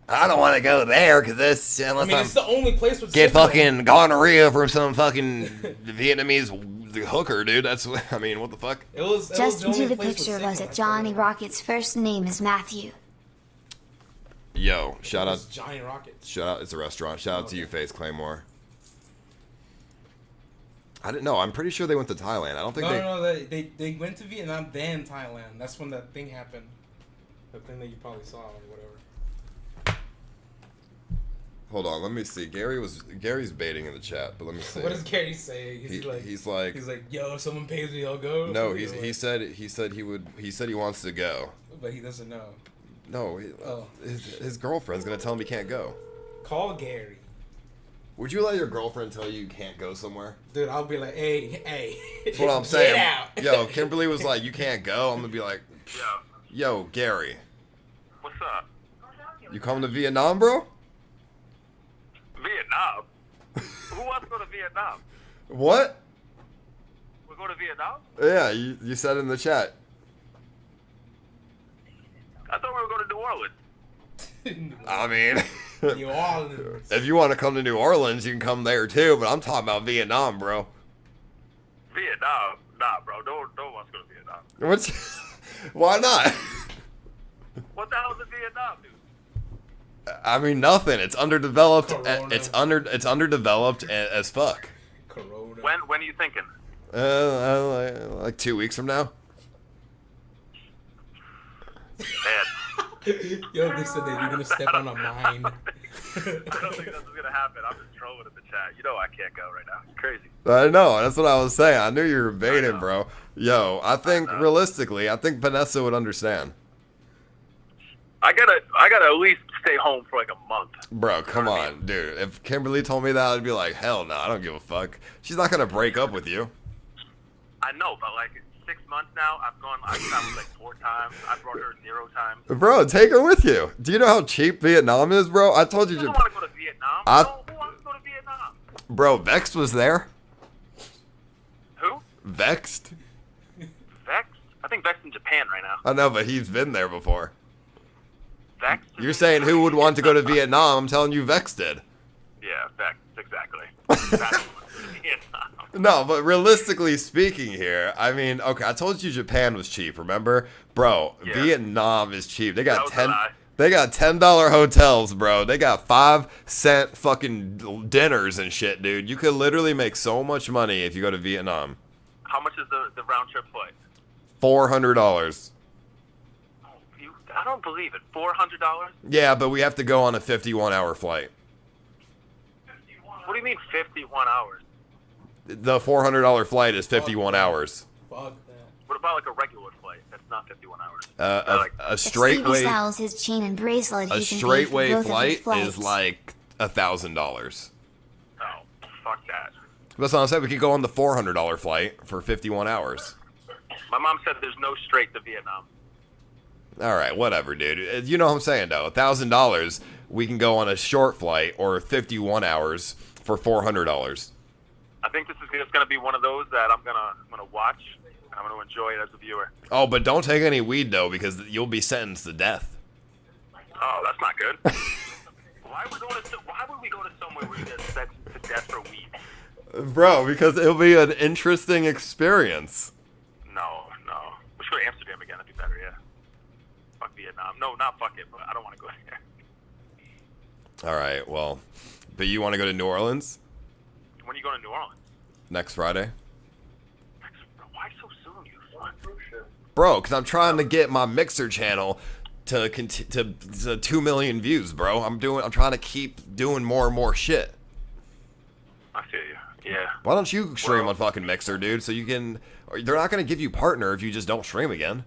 I don't want to go there because this unless it's the only place with get fucking gonorrhea from some fucking Vietnamese hooker, dude. That's I mean, what the fuck? Just into the picture was it Johnny Rocket's first name is Matthew. Yo, shout out Johnny Rocket. Shout out, it's a restaurant. Shout out to you, Face Claymore. I didn't know. I'm pretty sure they went to Thailand. I don't think they went to Vietnam then Thailand. That's when that thing happened. The thing that you probably saw or whatever. Hold on, let me see. Gary's baiting in the chat, but let me see. What does Gary say? He's like, yo, if someone pays me, I'll go. No, he said he wants to go. But he doesn't know. No, his girlfriend's gonna tell him he can't go. Call Gary. Would you let your girlfriend tell you can't go somewhere? Dude, I'll be like, hey. That's what I'm saying. Get out. Yo, if Kimberly was like, you can't go, I'm gonna be like, yo, Gary. What's up? You coming to Vietnam, bro? Vietnam? Who wants to go to Vietnam? What? We're going to Vietnam? Yeah, you said in the chat. I thought we were going to New Orleans. I mean, New Orleans. If you want to come to New Orleans, you can come there too. But I'm talking about Vietnam, bro. Vietnam? Nah, bro. No one wants to go to Vietnam. Why not? What the hell is in Vietnam, dude? I mean, nothing. It's underdeveloped. Corona. It's underdeveloped as fuck. Corona. When are you thinking? Like 2 weeks from now. Man. Yo, they said that you're gonna step on a mine. I don't think that's gonna happen. I'm just trolling in the chat. You know I can't go right now. It's crazy. I know. That's what I was saying. I knew you were baiting, bro. Yo, I think realistically, I think Vanessa would understand. I gotta at least stay home for like a month. Bro, come on, dude. If Kimberly told me that, I'd be like, hell no, I don't give a fuck. She's not gonna break up with you. I know, but like 6 months now, I've traveled like 4 times. I brought her 0 times. Bro, take her with you. Do you know how cheap Vietnam is, bro? I told you. Who want to go to Vietnam? Who wants to go to Vietnam? Bro, Vexed was there. Who? Vexed. Vexed? I think Vexed in Japan right now. I know, but he's been there before. Vexed? You're saying who would want to go to Vietnam? I'm telling you, Vexed did. Yeah, Vexed, exactly. That's Vietnam. No, but realistically speaking here, I mean, okay, I told you Japan was cheap, remember? Bro, Yeah. Vietnam is cheap. They got That was a lie. They got $10 hotels, bro. They got 5-cent fucking dinners and shit, dude. You could literally make so much money if you go to Vietnam. How much is the round trip flight? $400. I don't believe it. $400? Yeah, but we have to go on a 51-hour flight. What do you mean 51 hours? The $400 flight is 51 hours. Fuck that. What about like a regular flight? That's not 51 hours. A straight If way. Stevie sells his chain and bracelet, A he can straight pay for way both of his flight flights. is like $1,000. Oh, fuck that. That's what I'm saying. We could go on the $400 flight for 51 hours. My mom said there's no straight to Vietnam. All right, whatever, dude. You know what I'm saying, though. $1,000, we can go on a short flight or 51 hours for $400. I think this is just gonna be one of those that I'm gonna watch and I'm gonna enjoy it as a viewer. Oh, but don't take any weed though, because you'll be sentenced to death. Oh, that's not good. Why would we go to somewhere where you get sentenced to death for weed? Bro, because it'll be an interesting experience. No. We should go to Amsterdam again. That'd be better. Yeah. Fuck Vietnam. No, not fuck it, but I don't want to go there. All right, well, but you want to go to New Orleans? When are you going to New Orleans? Next Friday. Why so soon, you fuck? Bro, because I'm trying to get my Mixer channel to 2 million views, bro. I'm trying to keep doing more and more shit. I feel you. Yeah. Why don't you stream on fucking Mixer, dude? So you can. They're not gonna give you partner if you just don't stream again.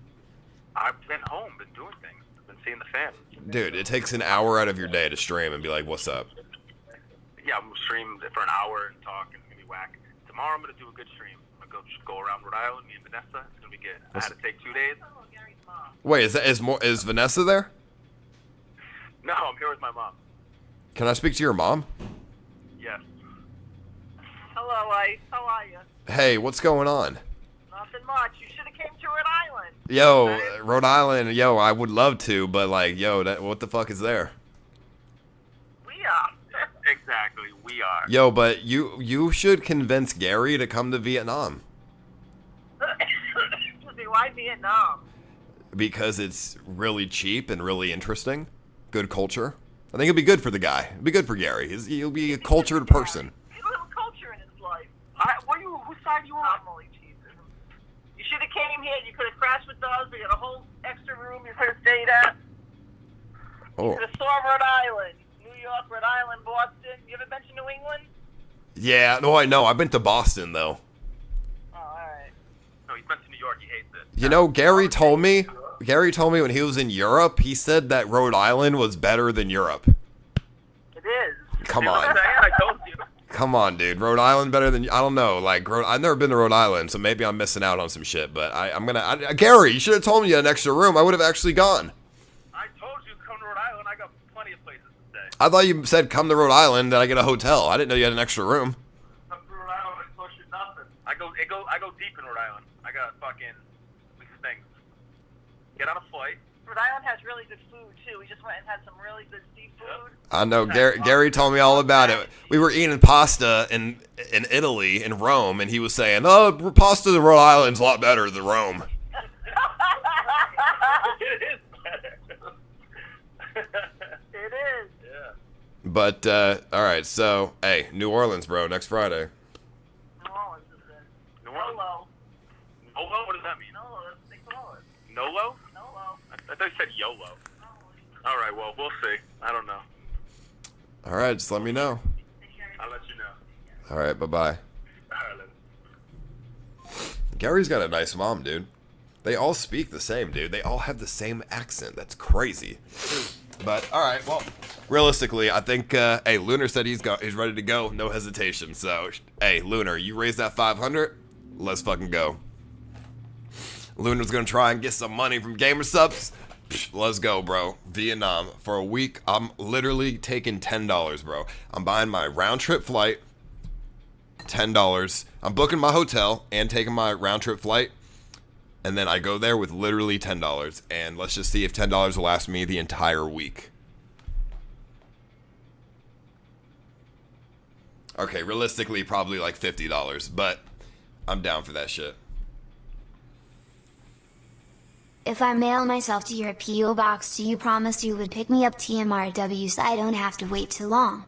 I've been home, been doing things, been seeing the fam. Dude, it takes an hour out of your day to stream and be like, "What's up?" Yeah, I'm gonna stream for an hour and talk and maybe whack. Tomorrow I'm gonna do a good stream. I'm gonna go around Rhode Island, me and Vanessa. It's gonna be good. I had to take 2 days. Wait, is Vanessa there? No, I'm here with my mom. Can I speak to your mom? Yes. Hello, Ice. How are you? Hey, what's going on? Nothing much. You should have came to Rhode Island. Yo, Rhode Island, yo, I would love to, but like, yo, what the fuck is there? We are. Exactly, we are. Yo, but you should convince Gary to come to Vietnam. Excuse me, why Vietnam? Because it's really cheap and really interesting. Good culture. I think it'd be good for the guy. It'd be good for Gary. He'll be a cultured person. He's a little culture in his life. Whose side you on? I'm only teasing. You should have came here. You could have crashed with us. We got a whole extra room you could have stayed at. Oh. You could have saw Rhode Island. New York, Rhode Island, Boston. You ever been to New England? Yeah, no, I know. I've been to Boston, though. Oh, alright. No, he's been to New York. He hates it. You know, Gary told me when he was in Europe, he said that Rhode Island was better than Europe. It is. Come See what on. I'm saying? I told you. Come on, dude. Rhode Island better than, I don't know. Like, I've never been to Rhode Island, so maybe I'm missing out on some shit. But Gary, you should have told me you had an extra room. I would have actually gone. I told you come to Rhode Island. I got plenty of places to stay. I thought you said come to Rhode Island and I get a hotel. I didn't know you had an extra room. Come to Rhode Island and push it nothing. I go deep in Rhode Island. I got fucking these things. Get on a flight. Rhode Island has really good food, too. We just went and had some really good seafood. I know. Gary told me all about it. We were eating pasta in Italy, in Rome, and he was saying, "Oh, pasta in Rhode Island's a lot better than Rome." It is better. It is. Yeah. But all right, so hey, New Orleans, bro, next Friday. New Orleans is it. New Orleans. Nolo. Nolo? What does that mean? Nolo, that's what they call it. Nolo? Nolo. I thought you said YOLO. All right, well, we'll see. I don't know. All right, just let me know. I'll let you know. All right, bye-bye. All right, then. Gary's got a nice mom, dude. They all speak the same, dude. They all have the same accent. That's crazy. But all right, well, realistically, I think hey, Lunar said he's ready to go, no hesitation. So, hey, Lunar, you raise that 500, let's fucking go. Lunar's gonna try and get some money from Gamer Subs. Let's go, bro. Vietnam for a week. I'm literally taking $10, bro. I'm buying my round trip flight. $10. I'm booking my hotel and taking my round trip flight. And then I go there with literally $10. And let's just see if $10 will last me the entire week. Okay, realistically, probably like $50. But I'm down for that shit. If I mail myself to your P.O. box, do you promise you would pick me up TMRW so I don't have to wait too long?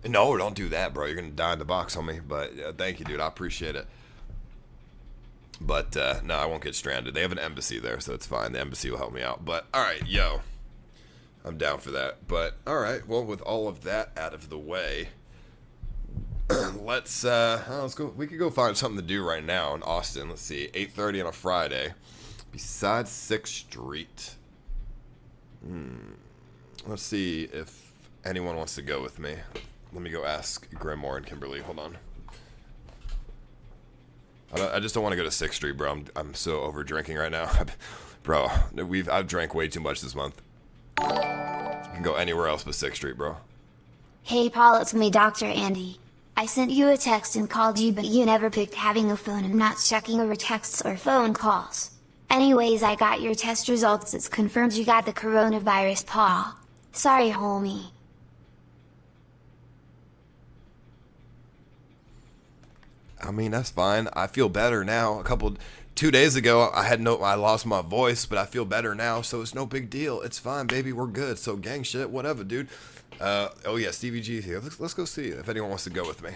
No, don't do that, bro. You're going to die in the box on me. But thank you, dude. I appreciate it. But no, I won't get stranded. They have an embassy there, so it's fine. The embassy will help me out. But all right, yo. I'm down for that. But all right, well, with all of that out of the way, let's go. We could go find something to do right now in Austin. Let's see, 8:30 on a Friday, besides 6th Street. Let's see if anyone wants to go with me. Let me go ask Grimoire and Kimberly. Hold on. I just don't want to go to 6th Street, bro. I'm so over drinking right now, bro. I've drank way too much this month. You can go anywhere else but 6th Street, bro. Hey Paul, it's me, Dr. Andy. I sent you a text and called you, but you never picked having a phone and not checking over texts or phone calls. Anyways, I got your test results. It's confirmed you got the coronavirus, Paul. Sorry, homie. I mean, that's fine. I feel better now. 2 days ago, I lost my voice, but I feel better now, so it's no big deal. It's fine, baby. We're good. So gang shit, whatever, dude. Oh yeah, Stevie G's here. Let's go see if anyone wants to go with me.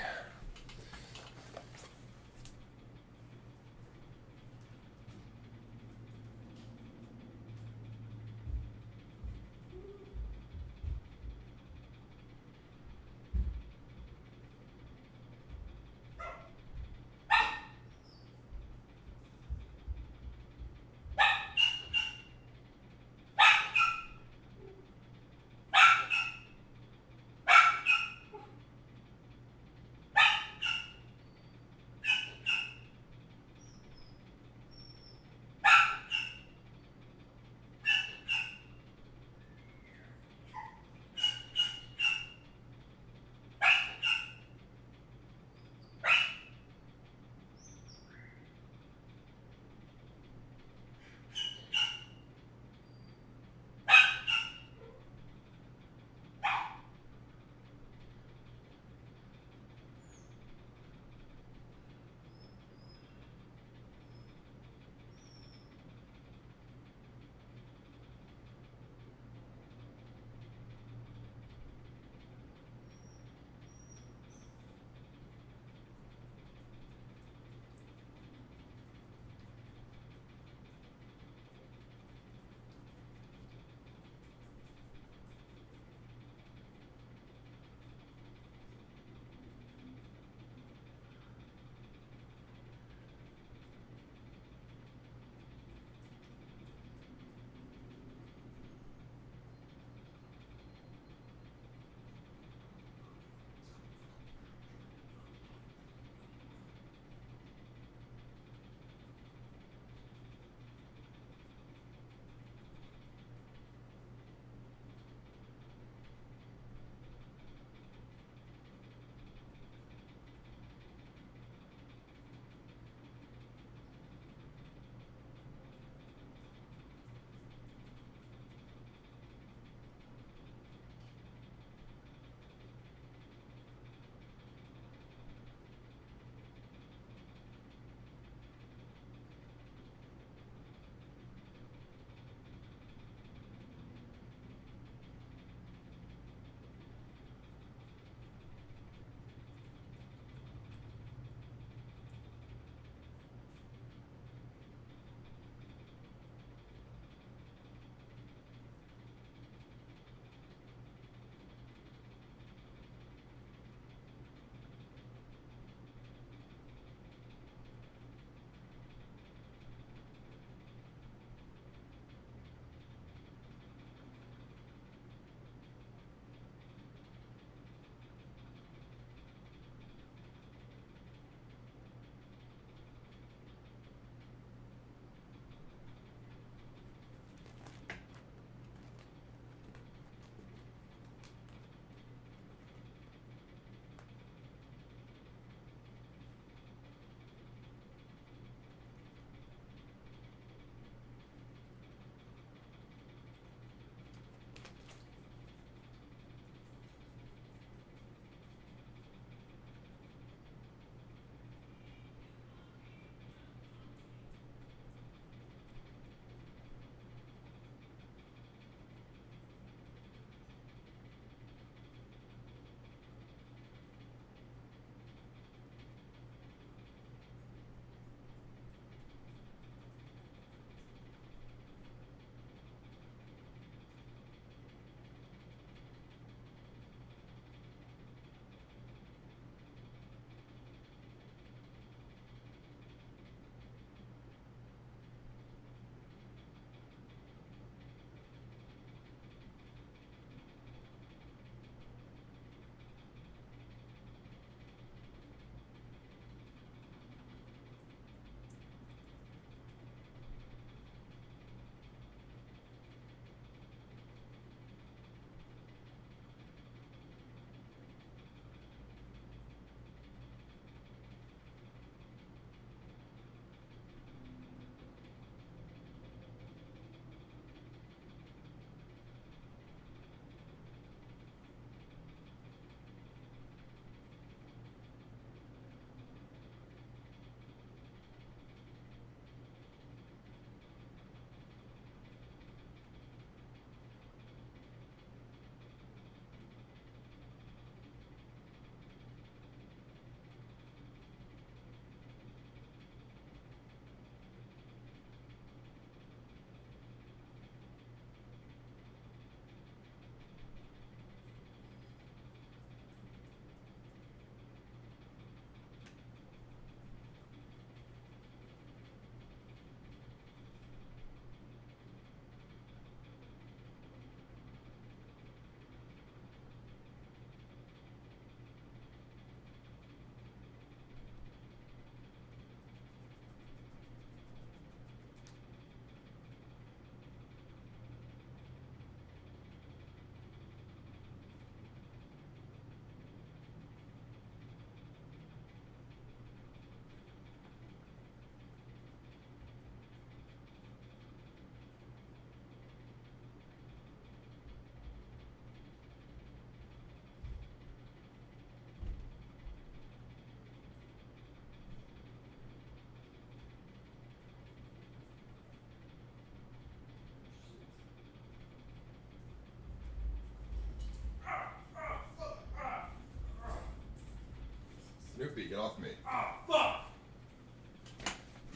Snoopy, get off me. Oh, fuck!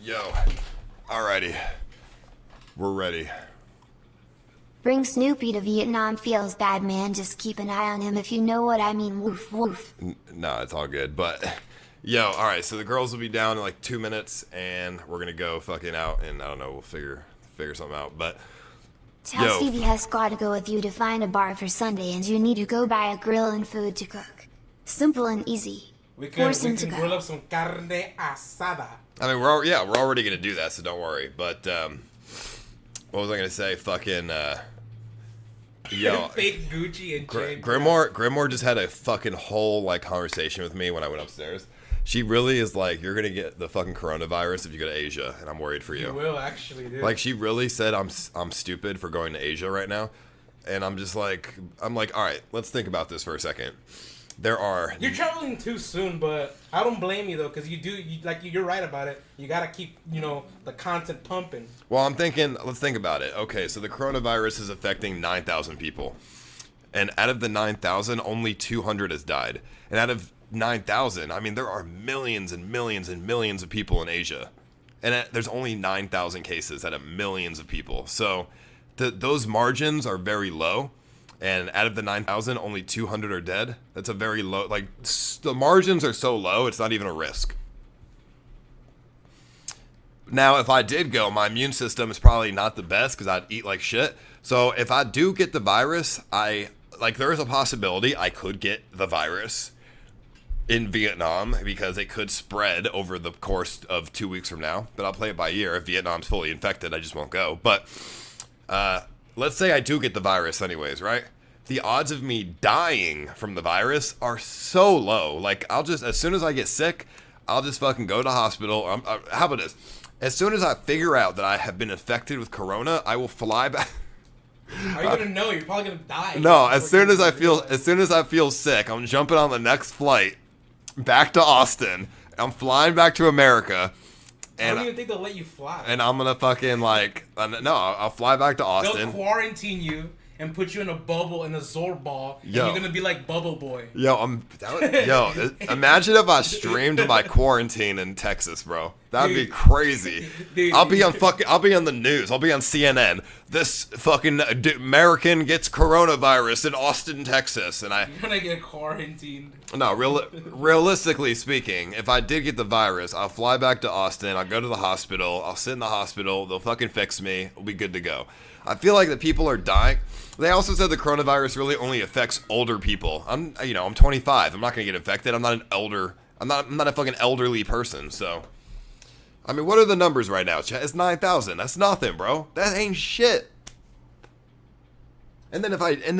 Yo. Alrighty. We're ready. Bring Snoopy to Vietnam feels bad, man. Just keep an eye on him if you know what I mean. Woof woof. No, it's all good. But, yo, alright, so the girls will be down in like 2 minutes, and we're gonna go fucking out, and I don't know, we'll figure something out. But, Tell Stevie has got to go with you to find a bar for Sunday, and you need to go buy a grill and food to cook. Simple and easy. We can grill up some carne asada. I mean, we're already gonna do that, so don't worry. But what was I gonna say? Fucking yo, fake Gucci and Grimoire just had a fucking whole like conversation with me when I went upstairs. She really is like, you're gonna get the fucking coronavirus if you go to Asia, and I'm worried for you. You will actually, dude. Like she really said, I'm stupid for going to Asia right now, and I'm like, all right, let's think about this for a second. You're traveling too soon, but I don't blame you though, because you're right about it. You gotta keep, the content pumping. Well, I'm thinking, let's think about it. Okay, so the coronavirus is affecting 9,000 people, and out of the 9,000, only 200 has died. And out of 9,000, I mean, there are millions and millions and millions of people in Asia, and there's only 9,000 cases out of millions of people. So those margins are very low. And out of the 9,000, only 200 are dead. That's a very low, like, the margins are so low, it's not even a risk. Now, if I did go, my immune system is probably not the best because I'd eat like shit. So if I do get the virus, there is a possibility I could get the virus in Vietnam because it could spread over the course of 2 weeks from now. But I'll play it by ear. If Vietnam's fully infected, I just won't go. But, let's say I do get the virus anyways, right? The odds of me dying from the virus are so low. Like, as soon as I get sick, I'll just fucking go to the hospital. How about this? As soon as I figure out that I have been infected with corona, I will fly back. How are you gonna know? You're probably gonna die. No, as soon as I feel sick, I'm jumping on the next flight back to Austin. I'm flying back to America. I don't even think they'll let you fly. And I'm gonna fucking I'll fly back to Austin. They'll quarantine you and put you in a bubble in a Zorb ball, and you're gonna be like Bubble Boy. Imagine if I streamed my quarantine in Texas, bro. That'd be crazy. Dude. I'll be on the news. I'll be on CNN. This fucking American gets coronavirus in Austin, Texas, and you're gonna get quarantined. No, realistically speaking, if I did get the virus, I'll fly back to Austin. I'll go to the hospital. I'll sit in the hospital. They'll fucking fix me. We'll be good to go. I feel like the people are dying. They also said the coronavirus really only affects older people. I'm 25. I'm not gonna get infected. I'm not a fucking elderly person. So, I mean, what are the numbers right now? It's 9,000. That's nothing, bro. That ain't shit. And then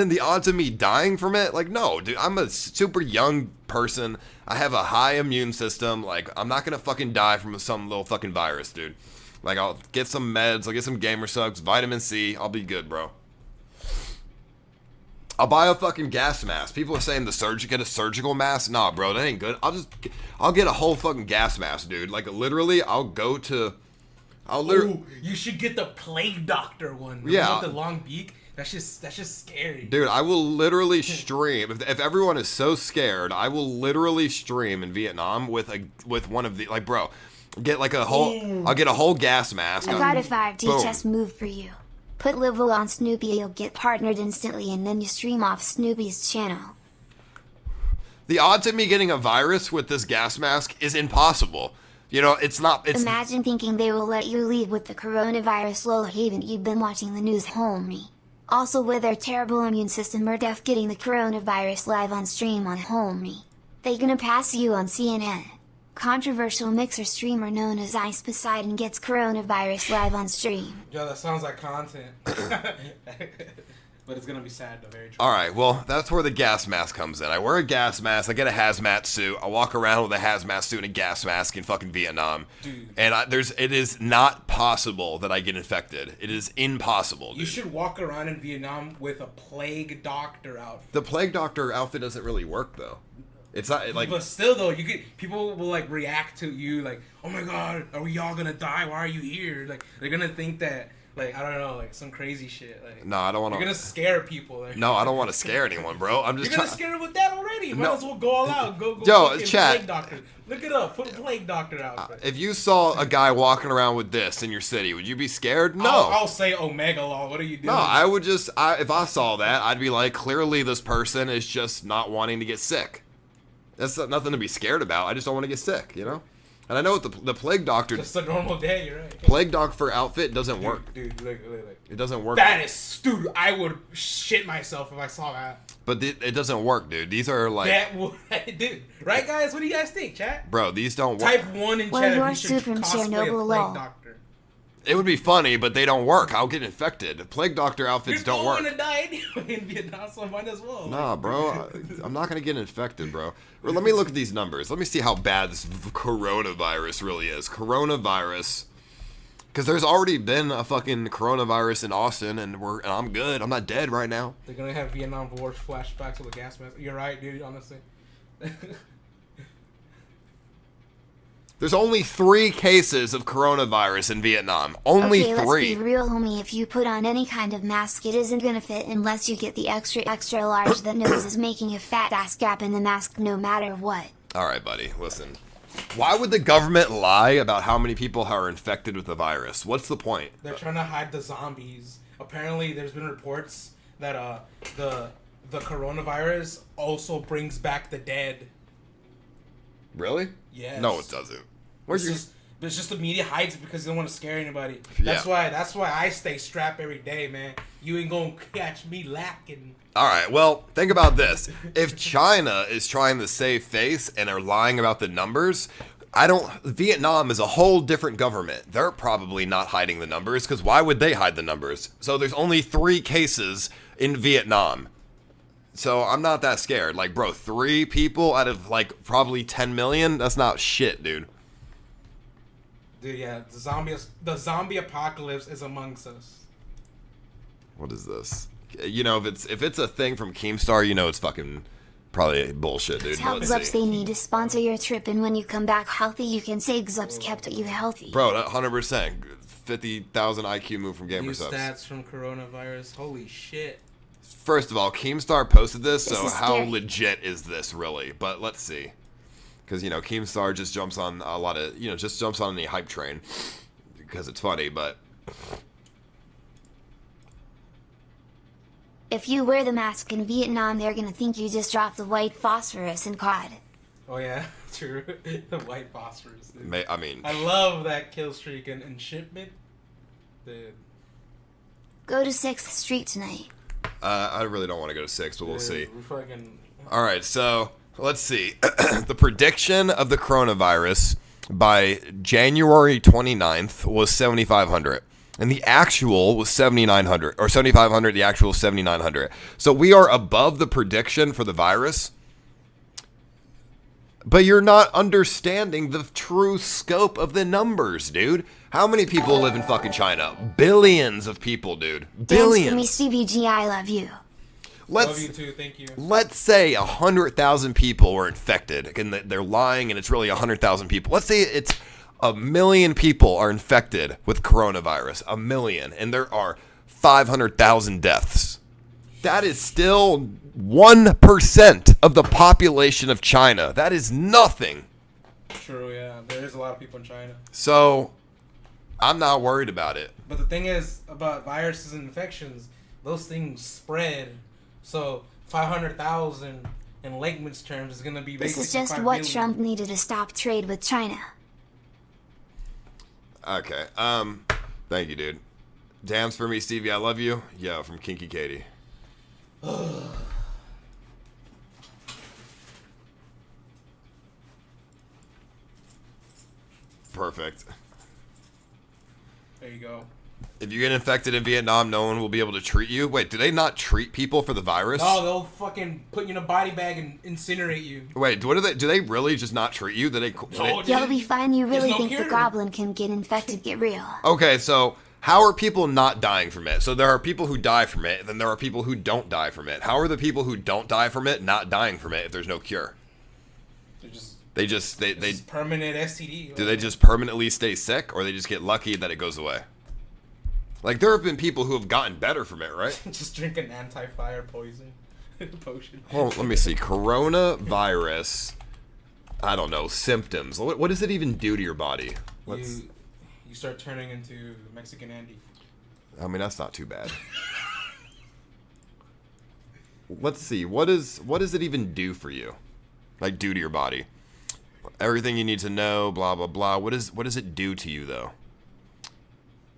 the odds of me dying from it, like, no, dude, I'm a super young person. I have a high immune system. Like, I'm not gonna fucking die from some little fucking virus, dude. Like, I'll get some meds, I'll get some gamer sucks, vitamin C, I'll be good, bro. I'll buy a fucking gas mask. People are saying get a surgical mask. Nah, bro, that ain't good. I'll get a whole fucking gas mask, dude. Like, literally, you should get the plague doctor one. Yeah. With the long beak. That's just scary. Dude, I will literally stream. If everyone is so scared, I will literally stream in Vietnam with one of the, like, bro, get like a whole, I'll get a whole gas mask. I got a 5D chess move for you. Put Livel on Snoopy, you'll get partnered instantly, and then you stream off Snoopy's channel. The odds of me getting a virus with this gas mask is impossible. It's not. Imagine thinking they will let you leave with the coronavirus. Lol, haven't you been watching the news, homie? Also, with their terrible immune system, we're def getting the coronavirus live on stream on homie. They gonna pass you on CNN. Controversial mixer streamer known as Ice Poseidon gets coronavirus live on stream. Yo, that sounds like content. But it's gonna be sad though, very true. Alright, well, that's where the gas mask comes in. I wear a gas mask, I get a hazmat suit, I walk around with a hazmat suit and a gas mask in fucking Vietnam. Dude. And it is not possible that I get infected. It is impossible, dude. You should walk around in Vietnam with a plague doctor outfit. The plague doctor outfit doesn't really work though. It's not like. But still, though, people will like react to you like, "Oh my God, are we all gonna die? Why are you here?" Like they're gonna think that, like, I don't know, like some crazy shit. Like, no, I don't want to. You're gonna scare people. Like, no, I don't want to scare anyone, bro. I'm just. You're gonna scare them with that already. Might as well go all out. Go. Yo, chat. Doctor. Look it up. Put a plague doctor outfit. If you saw a guy walking around with this in your city, would you be scared? No. I'll say Omega Law. What are you doing? No, I would just, if I saw that, I'd be like, clearly this person is just not wanting to get sick. That's nothing to be scared about. I just don't want to get sick, you know? And I know what the plague doctor... Just a normal day, you're right. Plague doctor outfit doesn't work. Dude, look. It doesn't work. That is stupid. I would shit myself if I saw that. But it doesn't work, dude. These are like... That would... Dude. Right, guys? What do you guys think, chat? Bro, these don't work. Type 1 in chat if you should cosplay a plague doctor. It would be funny, but they don't work. I'll get infected. Plague doctor outfits don't work. You're going to die anyway in Vietnam, so might as well. Nah, bro. I'm not going to get infected, bro. Let me look at these numbers. Let me see how bad this coronavirus really is. Coronavirus. Because there's already been a fucking coronavirus in Austin, and I'm good. I'm not dead right now. They're going to have Vietnam War flashbacks with a gas mask. You're right, dude, honestly. There's only 3 cases of coronavirus in Vietnam. Only 3. Let's be real, homie. If you put on any kind of mask, it isn't gonna fit unless you get the extra large that nose is making a fat ass gap in the mask no matter what. Alright, buddy, listen. Why would the government lie about how many people are infected with the virus? What's the point? They're trying to hide the zombies. Apparently, there's been reports that the coronavirus also brings back the dead. Really? Yes. No, it doesn't. It's just the media hides it because they don't want to scare anybody. That's why I stay strapped every day, man. You ain't gonna catch me lacking. All right, well, think about this. If China is trying to save face and are lying about the numbers, Vietnam is a whole different government. They're probably not hiding the numbers because why would they hide the numbers? So there's only 3 cases in Vietnam. So I'm not that scared. Like, bro, 3 people out of like probably 10 million? That's not shit, dude. Dude, yeah, the zombie apocalypse is amongst us. What is this? You know, if it's a thing from Keemstar, you know it's fucking probably bullshit, dude. Tell Xups they need to sponsor your trip, and when you come back healthy, you can say Xups kept you healthy. Bro, 100%. 50,000 IQ move from Gamer New Subs. stats from coronavirus. Holy shit. First of all, Keemstar posted this, so how scary. legit is this really? But let's see. Because, you know, Keemstar just jumps on a lot of, just jumps on the hype train. Because it's funny, but... If you wear the mask in Vietnam, they're gonna think you just dropped the white phosphorus in COD. Oh yeah, true. The white phosphorus. Dude. I love that kill streak and shipment. Dude. Go to 6th Street tonight. I really don't want to go to 6, but we'll see. Fucking... Alright, so... Let's see. The prediction of the coronavirus by January 29th was 7,500. And the actual was 7,900. Or 7,500, the actual 7,900. So we are above the prediction for the virus. But you're not understanding the true scope of the numbers, dude. How many people live in fucking China? Billions of people, dude. Billions. Dance for me, CBG, I love you. Love you too, thank you. Let's say 100,000 people were infected, and they're lying, and it's really 100,000 people. Let's say it's 1 million people are infected with coronavirus, 1 million, and there are 500,000 deaths. That is still 1% of the population of China. That is nothing. True, yeah. There is a lot of people in China. So, I'm not worried about it. But the thing is about viruses and infections, those things spread. So 500,000 in layman's terms is going to be basically This is just what Trump needed to stop trade with China. Okay. Thank you, dude. Dams for me, Stevie. I love you. Yo, from Kinky Katie. Perfect. There you go. If you get infected in Vietnam, no one will be able to treat you. Wait, do they not treat people for the virus? No, they'll fucking put you in a body bag and incinerate you. Wait, what do they? Do they really just not treat you? You'll be fine. You really think the goblin can get infected? Get real. Okay, so how are people not dying from it? So there are people who die from it, and then there are people who don't die from it. How are the people who don't die from it not dying from it if there's no cure? They just permanent STD. Do they just permanently stay sick, or they just get lucky that it goes away? Like, there have been people who have gotten better from it, right? Just drink an anti-fire potion. Oh, let me see. Coronavirus. I don't know, symptoms. What does it even do to your body? You start turning into Mexican Andy. I mean, that's not too bad. Let's see. What does it even do for you? Like, do to your body? Everything you need to know, blah, blah, blah. What does it do to you, though?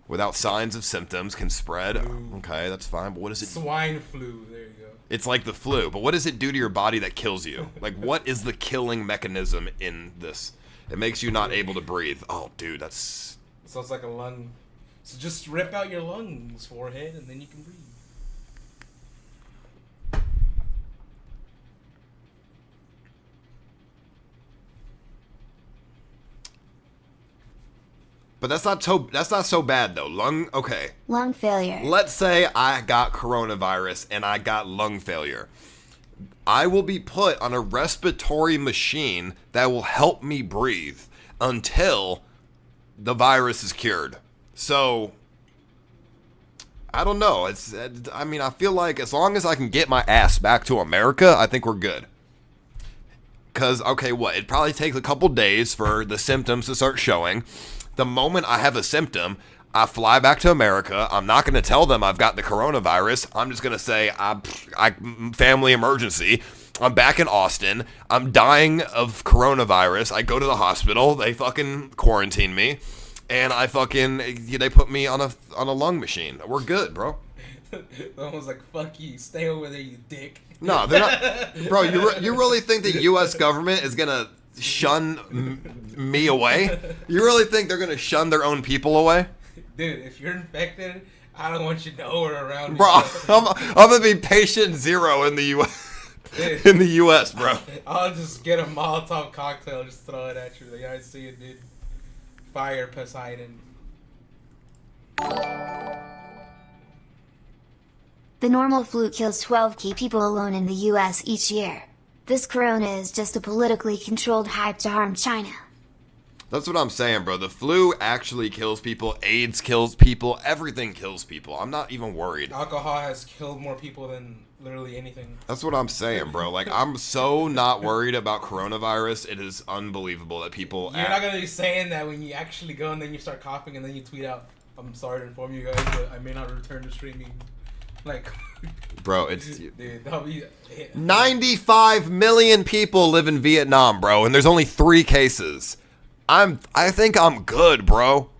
Without signs of symptoms, can spread. Okay, that's fine. But what does it... Swine flu. There you go. It's like the flu. But what does it do to your body that kills you? Like, what is the killing mechanism in this? It makes you not able to breathe. Oh, dude, that's... So it's like a lung. So just rip out your lungs, forehead, and then you can breathe. But that's not so bad though. Okay. Lung failure. Let's say I got coronavirus and I got lung failure. I will be put on a respiratory machine that will help me breathe until the virus is cured. So I don't know. I mean, I feel like as long as I can get my ass back to America, I think we're good. Cause okay, what? It probably takes a couple days for the symptoms to start showing. The moment I have a symptom, I fly back to America. I'm not going to tell them I've got the coronavirus. I'm just going to say, I family emergency. I'm back in Austin. I'm dying of coronavirus. I go to the hospital. They fucking quarantine me. And they put me on a lung machine. We're good, bro. Almost like, fuck you. Stay over there, you dick. No, they're not. Bro, you really think the U.S. government is going to shun me away? You really think they're gonna shun their own people away? Dude, if you're infected, I don't want you nowhere around me. Bro, I'm gonna be patient zero in the U.S. in the U.S., bro. I'll just get a Molotov cocktail, just throw it at you. Like, I see it, dude. Fire Poseidon. The normal flu kills 12k people alone in the US each year. This corona is just a politically controlled hype to harm China. That's what I'm saying, bro. The flu actually kills people. AIDS kills people. Everything kills people. I'm not even worried. Alcohol has killed more people than literally anything. That's what I'm saying, bro. Like, I'm so not worried about coronavirus. It is unbelievable that people... You're not going to be saying that when you actually go and then you start coughing and then you tweet out, I'm sorry to inform you guys, but I may not return to streaming. Like... Bro, it's... Dude, 95 million people live in Vietnam, bro, and there's only 3 cases. I think I'm good, bro.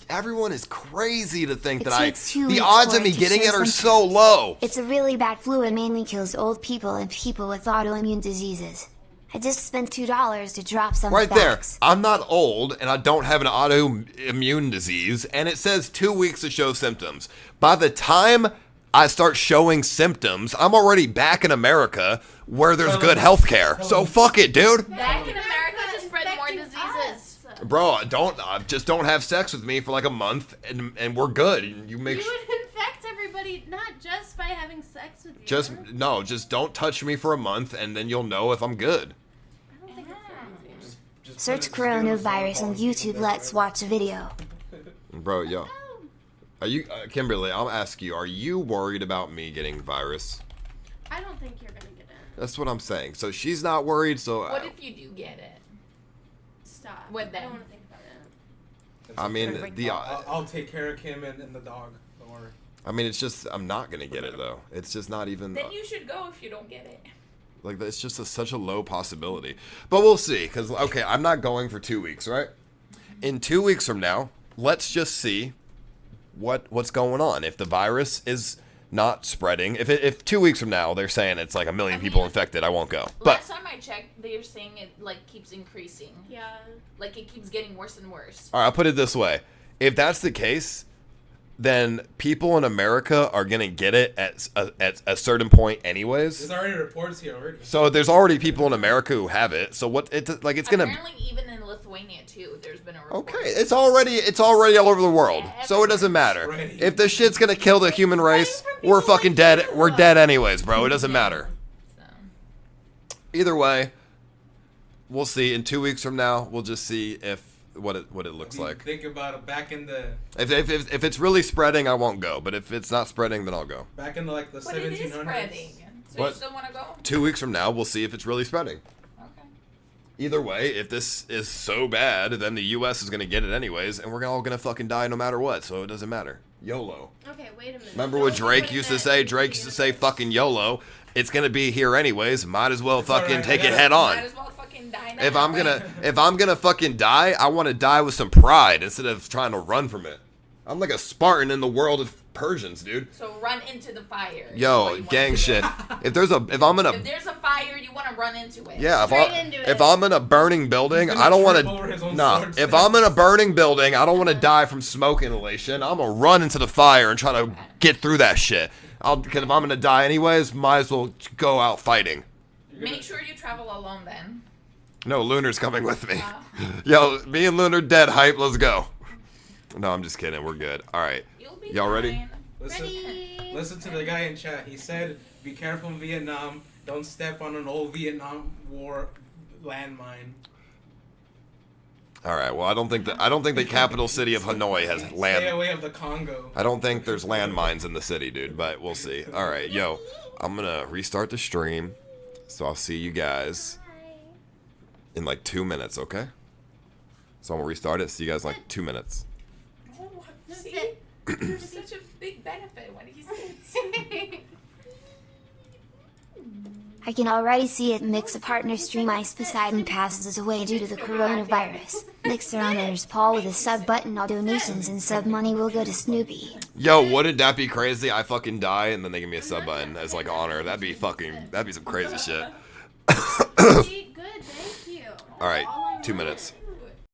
Everyone is crazy to think the odds of me getting it are so low. It's a really bad flu and mainly kills old people and people with autoimmune diseases. I just spent $2 to drop some right facts. There. I'm not old and I don't have an autoimmune disease, and it says 2 weeks to show symptoms. By the time I start showing symptoms, I'm already back in America where there's good health care. So fuck it, dude. Back in America to spread more diseases. Bro, just don't have sex with me for like a month and we're good. You would infect everybody not just by having sex with you. Just don't touch me for a month and then you'll know if I'm good. I don't think it's Search coronavirus on YouTube. Let's watch a video. Bro, yo. Are you, Kimberly, I'll ask you, are you worried about me getting virus? I don't think you're gonna get it. That's what I'm saying. So she's not worried, so... What if you do get it? Stop. What then? I don't want to think about it. I'll take care of Kim and the dog. Don't worry. I mean, it's just, I'm not gonna get it, though. It's just not even... Then you should go if you don't get it. Like, it's just such a low possibility. But we'll see, because, okay, I'm not going for 2 weeks, right? In 2 weeks from now, let's just see what's going on. If the virus is not spreading, if 2 weeks from now they're saying it's like 1 million people infected, I won't go. Last time I checked, they're saying it like keeps increasing. Yeah. Like it keeps getting worse and worse. All right, I'll put it this way. If that's the case, then people in America are gonna get it at a certain point anyways. There's already reports here already. So there's already people in America who have it. So it's gonna... Apparently even in Lithuania too, there's been a report. Okay, it's already all over the world. So it doesn't matter. If the shit's gonna kill the human race, we're fucking dead. We're dead anyways, bro. It doesn't matter. Either way, we'll see. In 2 weeks from now, we'll just see what it looks like. Think about it. Back in the... If it's really spreading, I won't go. But if it's not spreading, then I'll go. Back in the 1700s. But it is spreading. So you still want to go? 2 weeks from now, we'll see if it's really spreading. Okay. Either way, if this is so bad, then the U.S. is gonna get it anyways, and we're all gonna fucking die no matter what. So it doesn't matter. YOLO. Okay, wait a minute. Remember what Drake used to say? Drake used to say fucking YOLO. It's gonna be here anyways. Might as well fucking take it head on. Might as well fucking die now. If I'm gonna fucking die, I want to die with some pride instead of trying to run from it. I'm like a Spartan in the world of Persians, dude. So run into the fire. Yo, gang shit. If there's a fire, you want to run into it. Yeah, if I'm in a burning building, I don't want to. Nah, if I'm in a burning building, I don't want to die from smoke inhalation. I'm gonna run into the fire and try to get through that shit. Because if I'm gonna die anyways, might as well go out fighting. Make sure you travel alone then. No, Lunar's coming with me. Yo, me and Lunar dead hype. Let's go. No, I'm just kidding. We're good. All right. Y'all ready? Listen to the guy in chat. He said, "Be careful in Vietnam. Don't step on an old Vietnam War landmine." All right. Well, I don't think the capital city of Hanoi has land. Stay away of the Congo. I don't think there's landmines in the city, dude. But we'll see. All right, yo, I'm gonna restart the stream, so I'll see you guys in like 2 minutes. Okay. So I'm gonna restart it. See you guys in like 2 minutes. See? There's such a big benefit when he sits. I can already see it. Mix a partner stream. Ice Poseidon passes away due to the coronavirus. Mixer honors Paul with a sub button. All donations and sub money will go to Snoopy. Yo, wouldn't that be crazy? I fucking die and then they give me a sub button as like honor. That'd be some crazy shit. Good, thank you. All right, 2 minutes.